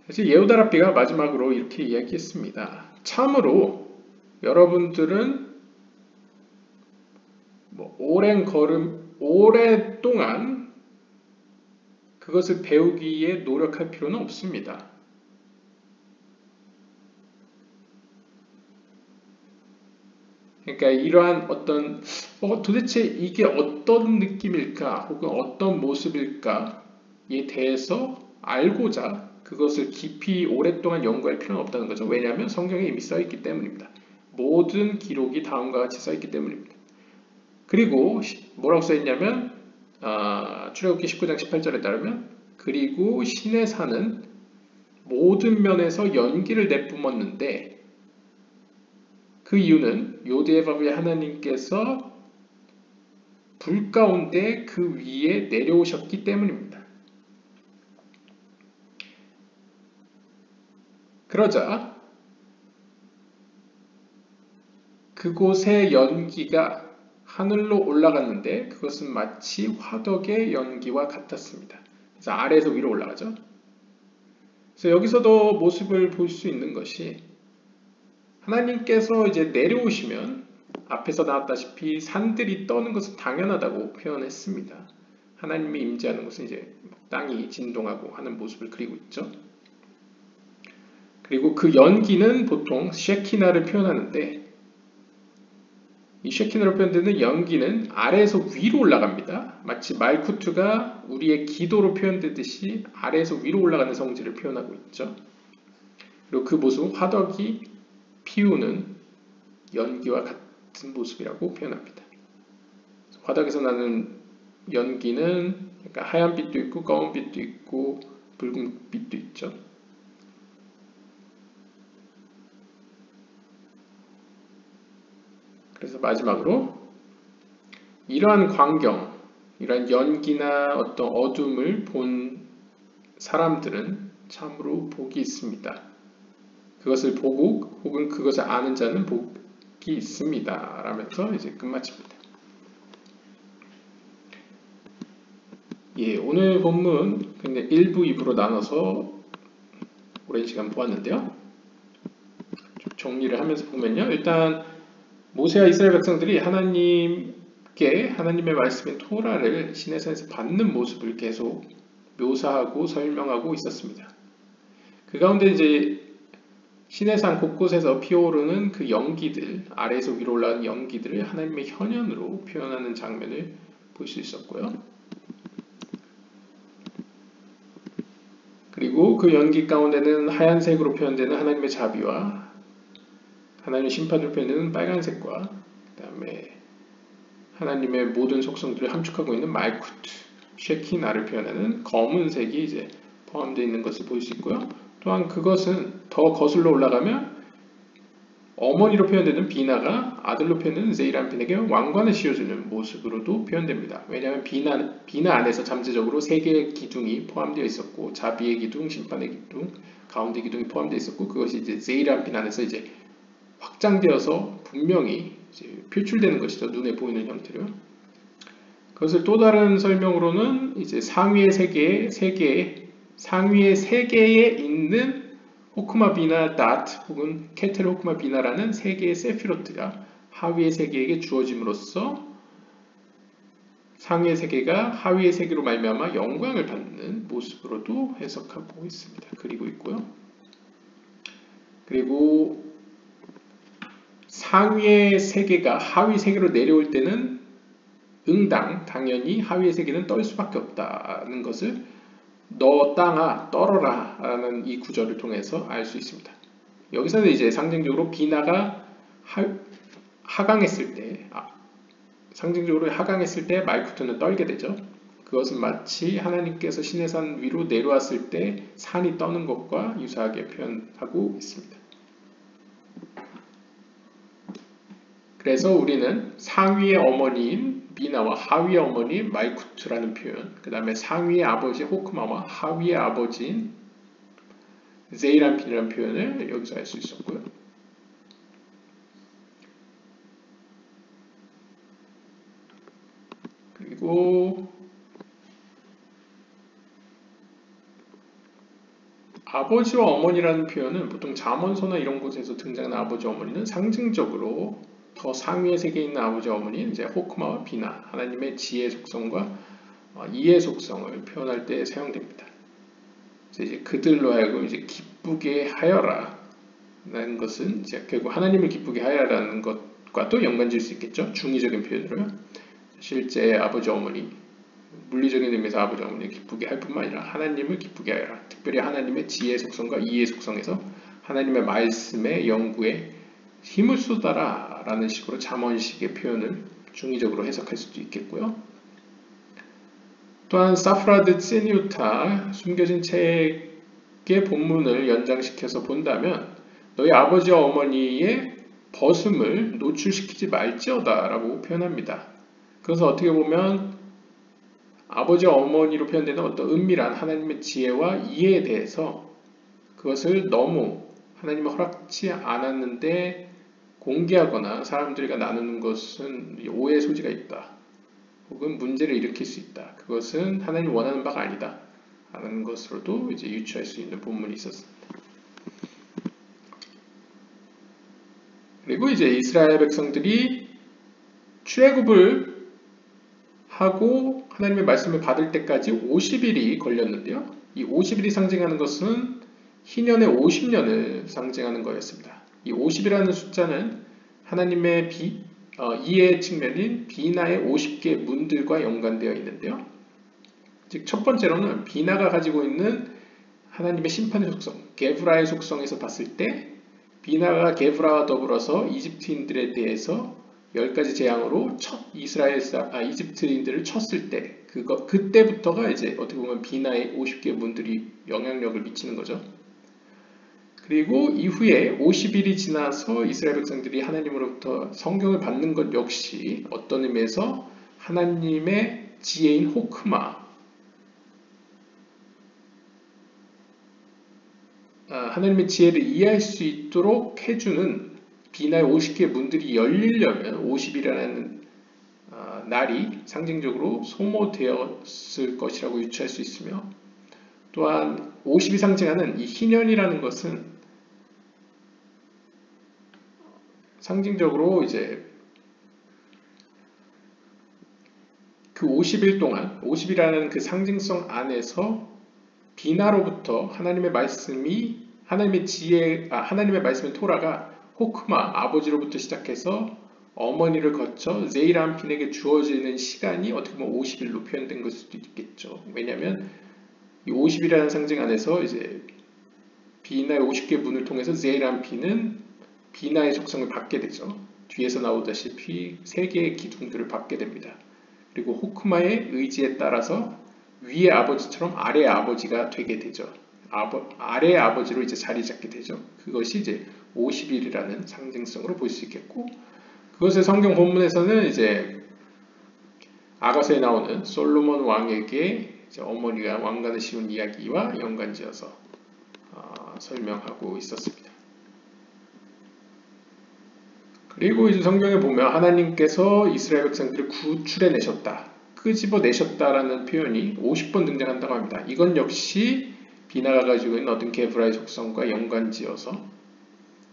그래서 예후다 랍비가 마지막으로 이렇게 이야기했습니다. 참으로 여러분들은 오랫동안 그것을 배우기 위해 노력할 필요는 없습니다. 그러니까 이러한 어떤 도대체 이게 어떤 느낌일까 혹은 어떤 모습일까에 대해서 알고자 그것을 깊이 오랫동안 연구할 필요는 없다는 거죠. 왜냐하면 성경에 이미 써있기 때문입니다. 모든 기록이 다음과 같이 써있기 때문입니다. 그리고 뭐라고 써있냐면 출애굽기 19장 18절에 따르면 그리고 신의 산은 모든 면에서 연기를 내뿜었는데 그 이유는 요드에바브의 하나님께서 불 가운데 그 위에 내려오셨기 때문입니다. 그러자 그곳의 연기가 하늘로 올라갔는데 그것은 마치 화덕의 연기와 같았습니다. 그래서 아래에서 위로 올라가죠. 그래서 여기서도 모습을 볼 수 있는 것이 하나님께서 이제 내려오시면 앞에서 나왔다시피 산들이 떠는 것은 당연하다고 표현했습니다. 하나님이 임재하는 것은 이제 땅이 진동하고 하는 모습을 그리고 있죠. 그리고 그 연기는 보통 셰키나를 표현하는데 이 셰키나로 표현되는 연기는 아래에서 위로 올라갑니다. 마치 말쿠투가 우리의 기도로 표현되듯이 아래에서 위로 올라가는 성질을 표현하고 있죠. 그리고 그 모습은 화덕이 피우는 연기와 같은 모습이라고 표현합니다. 화덕에서 나는 연기는 약간 하얀 빛도 있고 검은 빛도 있고 붉은 빛도 있죠. 그래서 마지막으로 이러한 광경, 이런 연기나 어떤 어둠을 본 사람들은 참으로 복이 있습니다. 그것을 보고 혹은 그것을 아는 자는 복이 있습니다. 라면서 이제 끝마칩니다. 예, 오늘 본문 그냥 1부, 2부로 나눠서 오랜 시간 보았는데요. 좀 정리를 하면서 보면요. 일단 모세와 이스라엘 백성들이 하나님의 말씀인 토라를 시내산에서 받는 모습을 계속 묘사하고 설명하고 있었습니다. 그 가운데 이제 시내산 곳곳에서 피어오르는 그 연기들, 아래에서 위로 올라가는 연기들을 하나님의 현현으로 표현하는 장면을 볼 수 있었고요. 그리고 그 연기 가운데는 하얀색으로 표현되는 하나님의 자비와 하나님의 심판으로 표현되는 빨간색과 그 다음에 하나님의 모든 속성들을 함축하고 있는 말쿠트, 쉐키나를 표현하는 검은색이 이제 포함되어 있는 것을 볼 수 있고요. 또한 그것은 더 거슬러 올라가면 어머니로 표현되는 비나가 아들로 표현되는 세이람핀에게 왕관을 씌워주는 모습으로도 표현됩니다. 왜냐하면 비나 안에서 잠재적으로 세 개의 기둥이 포함되어 있었고 자비의 기둥, 심판의 기둥, 가운데 기둥이 포함되어 있었고 그것이 이제 세이람핀 안에서 이제 확장되어서 분명히 이제 표출되는 것이죠. 눈에 보이는 형태로. 그것을 또 다른 설명으로는 이제 상위의 세 개에 있는 호크마 비나 다트 혹은 케텔 호크마 비나라는 세 개의 세피로트가 하위의 세 개에게 주어짐으로써 상위의 세 개가 하위의 세 개로 말미암아 영광을 받는 모습으로도 해석하고 있습니다. 그리고 있고요. 그리고 상위의 세 개가 하위 세 개로 내려올 때는 당연히 하위의 세 개는 떨 수밖에 없다는 것을 너 땅아 떨어라 라는 이 구절을 통해서 알 수 있습니다. 여기서는 이제 상징적으로 비나가 하강했을 때 말쿠트는 떨게 되죠. 그것은 마치 하나님께서 시내산 위로 내려왔을 때 산이 떠는 것과 유사하게 표현하고 있습니다. 그래서 우리는 상위의 어머니인 비나와 하위의 어머니인 말쿠트라는 표현, 그 다음에 상위의 아버지 호크마와 하위의 아버지인 제이람핀이라는 표현을 여기서 알 수 있었고요. 그리고 아버지와 어머니라는 표현은 보통 잠언서나 이런 곳에서 등장하는 아버지와 어머니는 상징적으로 더 상위의 세계에 있는 아버지와 어머니는 이제 호크마와 비나, 하나님의 지혜 속성과 이해 속성을 표현할 때 사용됩니다. 이제 그들로 하여금 이제 기쁘게 하여라 라는 것은 이제 결국 하나님을 기쁘게 하여라는 것과도 연관질 수 있겠죠. 중의적인 표현으로요. 실제 아버지 어머니, 물리적인 의미에서 아버지 어머니를 기쁘게 할 뿐만 아니라 하나님을 기쁘게 하여라. 특별히 하나님의 지혜 속성과 이해 속성에서 하나님의 말씀의 연구에 힘을 쏟아라 라는 식으로 잠언식의 표현을 중의적으로 해석할 수도 있겠고요. 또한 사프라드 세니우타 숨겨진 책의 본문을 연장시켜서 본다면 너희 아버지와 어머니의 벗음을 노출시키지 말지어다 라고 표현합니다. 그래서 어떻게 보면 아버지와 어머니로 표현되는 어떤 은밀한 하나님의 지혜와 이해에 대해서 그것을 너무 하나님이 허락치 않았는데 공개하거나 사람들과 나누는 것은 오해의 소지가 있다. 혹은 문제를 일으킬 수 있다. 그것은 하나님이 원하는 바가 아니다. 라는 것으로도 이제 유추할 수 있는 본문이 있었습니다. 그리고 이제 이스라엘 백성들이 출애굽을 하고 하나님의 말씀을 받을 때까지 50일이 걸렸는데요. 이 50일이 상징하는 것은 희년의 50년을 상징하는 거였습니다. 이 50이라는 숫자는 하나님의 이해의 측면인 비나의 50개 문들과 연관되어 있는데요. 즉 첫 번째로는 비나가 가지고 있는 하나님의 심판의 속성, 게브라의 속성에서 봤을 때 비나가 게브라와 더불어서 이집트인들에 대해서 10가지 재앙으로 이집트인들을 쳤을 때 그때부터가 이제 어떻게 보면 비나의 50개 문들이 영향력을 미치는 거죠. 그리고 이후에 50일이 지나서 이스라엘 백성들이 하나님으로부터 성경을 받는 것 역시 어떤 의미에서 하나님의 지혜인 호크마, 하나님의 지혜를 이해할 수 있도록 해주는 비나의 50개의 문들이 열리려면 50이라는 날이 상징적으로 소모되었을 것이라고 유추할 수 있으며, 또한 50이 상징하는 이 희년이라는 것은 상징적으로 이제 그 50일 동안 50이라는 그 상징성 안에서 비나로부터 하나님의 말씀이 하나님의 말씀인 토라가 호크마 아버지로부터 시작해서 어머니를 거쳐 제이람핀에게 주어지는 시간이 어떻게 보면 50일로 표현된 걸 수도 있겠죠. 왜냐하면 이 50이라는 상징 안에서 이제 비나의 50개의 문을 통해서 제이람핀은 비나의 속성을 받게 되죠. 뒤에서 나오다시피 3개의 기둥들을 받게 됩니다. 그리고 호크마의 의지에 따라서 위의 아버지처럼 아래의 아버지가 되게 되죠. 아래의 아버지로 이제 자리 잡게 되죠. 그것이 이제 50일이라는 상징성으로 볼 수 있겠고, 그것의 성경 본문에서는 이제 아가서에 나오는 솔로몬 왕에게 이제 어머니가 왕관을 씌운 이야기와 연관지어서 설명하고 있었습니다. 그리고 이제 성경에 보면 하나님께서 이스라엘 백성들을 구출해내셨다, 끄집어내셨다라는 표현이 50번 등장한다고 합니다. 이건 역시 비나가 가지고 있는 어떤 게브라의 속성과 연관지어서,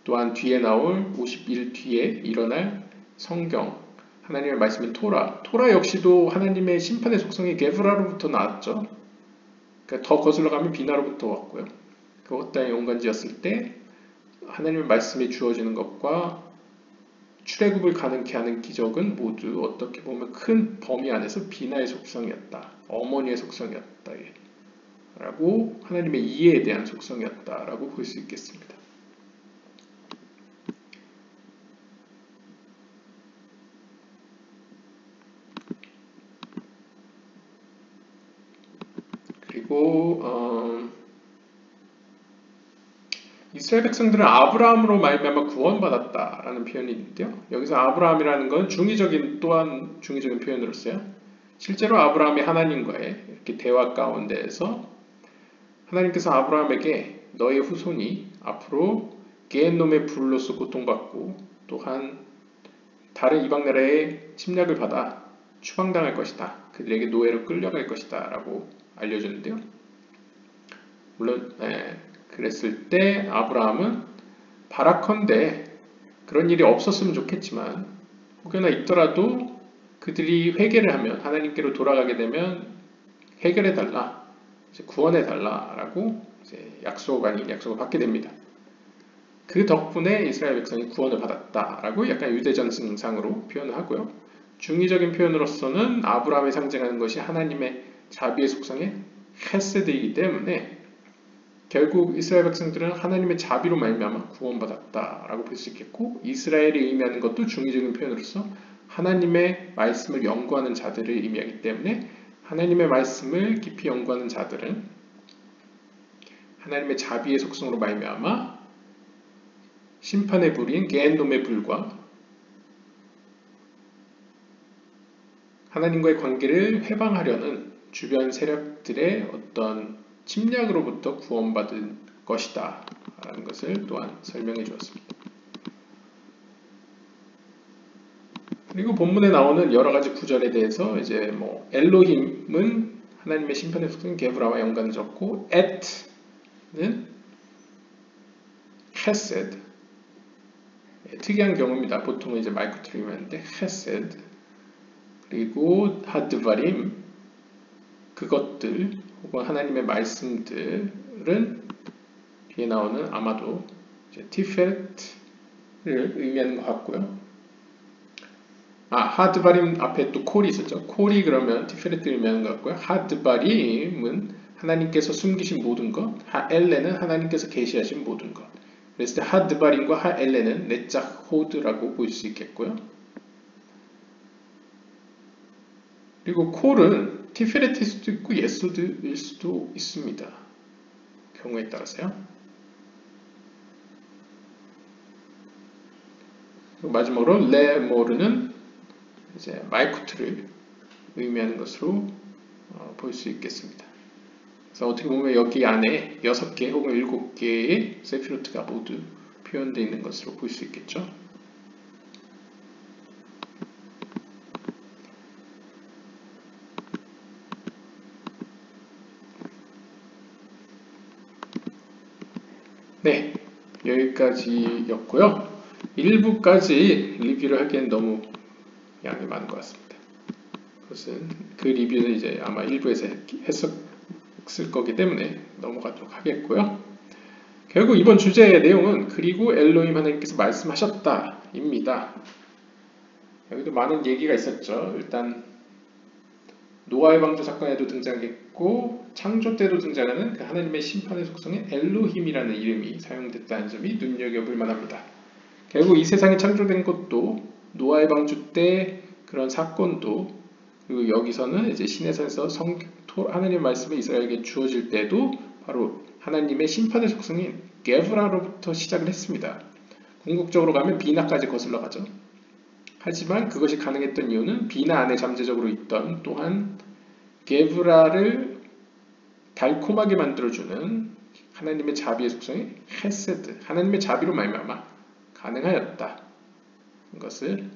또한 뒤에 나올 50일 뒤에 일어날 성경, 하나님의 말씀인 토라 역시도 하나님의 심판의 속성이 게브라로부터 나왔죠. 그러니까 더 거슬러 가면 비나로부터 왔고요. 그것과의 연관지었을 때 하나님의 말씀이 주어지는 것과 출애굽을 가능케 하는 기적은 모두 어떻게 보면 큰 범위 안에서 비나의 속성이었다, 어머니의 속성이었다 라고, 하나님의 이해에 대한 속성이었다 라고 볼 수 있겠습니다. 그리고 이스라엘 백성들은 아브라함으로 말미암아 구원받았다라는 표현이 있는데요. 여기서 아브라함이라는 건 또한 중의적인 표현으로 써요. 실제로 아브라함이 하나님과의 이렇게 대화 가운데에서 하나님께서 아브라함에게 너의 후손이 앞으로 게헨놈의 불로서 고통받고 또한 다른 이방 나라의 침략을 받아 추방당할 것이다, 그들에게 노예로 끌려갈 것이다 라고 알려주는데요. 물론 그랬을 때 아브라함은 바라컨대 그런 일이 없었으면 좋겠지만, 혹여나 있더라도 그들이 회개를 하면, 하나님께로 돌아가게 되면 해결해달라, 구원해달라 라고 약속을 받게 됩니다. 그 덕분에 이스라엘 백성이 구원을 받았다라고 약간 유대전승상으로 표현을 하고요. 중의적인 표현으로서는 아브라함이 상징하는 것이 하나님의 자비의 속성의 헤세드이기 때문에 결국 이스라엘 백성들은 하나님의 자비로 말미암아 구원받았다라고 볼 수 있겠고, 이스라엘이 의미하는 것도 중의적인 표현으로서 하나님의 말씀을 연구하는 자들을 의미하기 때문에 하나님의 말씀을 깊이 연구하는 자들은 하나님의 자비의 속성으로 말미암아 심판의 불인 게헨놈의 불과 하나님과의 관계를 회방하려는 주변 세력들의 어떤 침략으로부터 구원받은 것이다 라는 것을 또한 설명해 주었습니다. 그리고 본문에 나오는 여러 가지 구절에 대해서 이제 엘로힘은 하나님의 심판의 속성 게브라와 연관을 졌고, 앳는 헤세드, 특이한 경우입니다. 보통은 이제 마이크트를 의미하는데 헤세드, 그리고 하드바림, 그것들 혹은 하나님의 말씀들은 뒤에 나오는 아마도 티페렛을 의미하는 것 같고요. 하드바림 앞에 또 콜이 있었죠. 콜이 그러면 티페렛을 의미하는 것 같고요. 하드바림은 하나님께서 숨기신 모든 것, 하엘레는 하나님께서 계시하신 모든 것. 그래서 하드바림과 하엘레는 네짝 호드라고 볼 수 있겠고요. 그리고 콜은 티페렛일 수도 있고 예소드일 수도 있습니다. 경우에 따라서요. 그리고 마지막으로 레모르는 이제 마이쿠트를 의미하는 것으로 볼 수 있겠습니다. 그래서 어떻게 보면 여기 안에 6개 혹은 7개의 세피로트가 모두 표현되어 있는 것으로 볼 수 있겠죠. 네, 여기까지였고요. 일부까지 리뷰를 하기엔 너무 양이 많은 것 같습니다. 그것은 그 리뷰는 이제 아마 일부에서 했었을 거기 때문에 넘어가도록 하겠고요. 결국 이번 주제의 내용은 그리고 엘로힘 하나님께서 말씀하셨다 입니다. 여기도 많은 얘기가 있었죠. 일단 노아의 방주 사건에도 등장했고 창조 때도 등장하는 그 하나님의 심판의 속성인 엘로힘이라는 이름이 사용됐다는 점이 눈여겨볼 만합니다. 결국 이 세상이 창조된 것도 노아의 방주 때 그런 사건도 그리고 여기서는 이제 시내산에서 하나님의 말씀이 이스라엘에게 주어질 때도 바로 하나님의 심판의 속성인 게브라로부터 시작을 했습니다. 궁극적으로 가면 비나까지 거슬러 가죠. 하지만 그것이 가능했던 이유는 비나 안에 잠재적으로 있던 또한 게브라를 달콤하게 만들어주는 하나님의 자비의 속성인 헤세드, 하나님의 자비로 말미암아 가능하였다. 이것을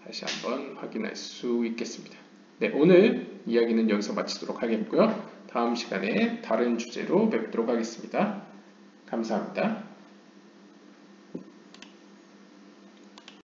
다시 한번 확인할 수 있겠습니다. 네, 오늘 이야기는 여기서 마치도록 하겠고요. 다음 시간에 다른 주제로 뵙도록 하겠습니다. 감사합니다.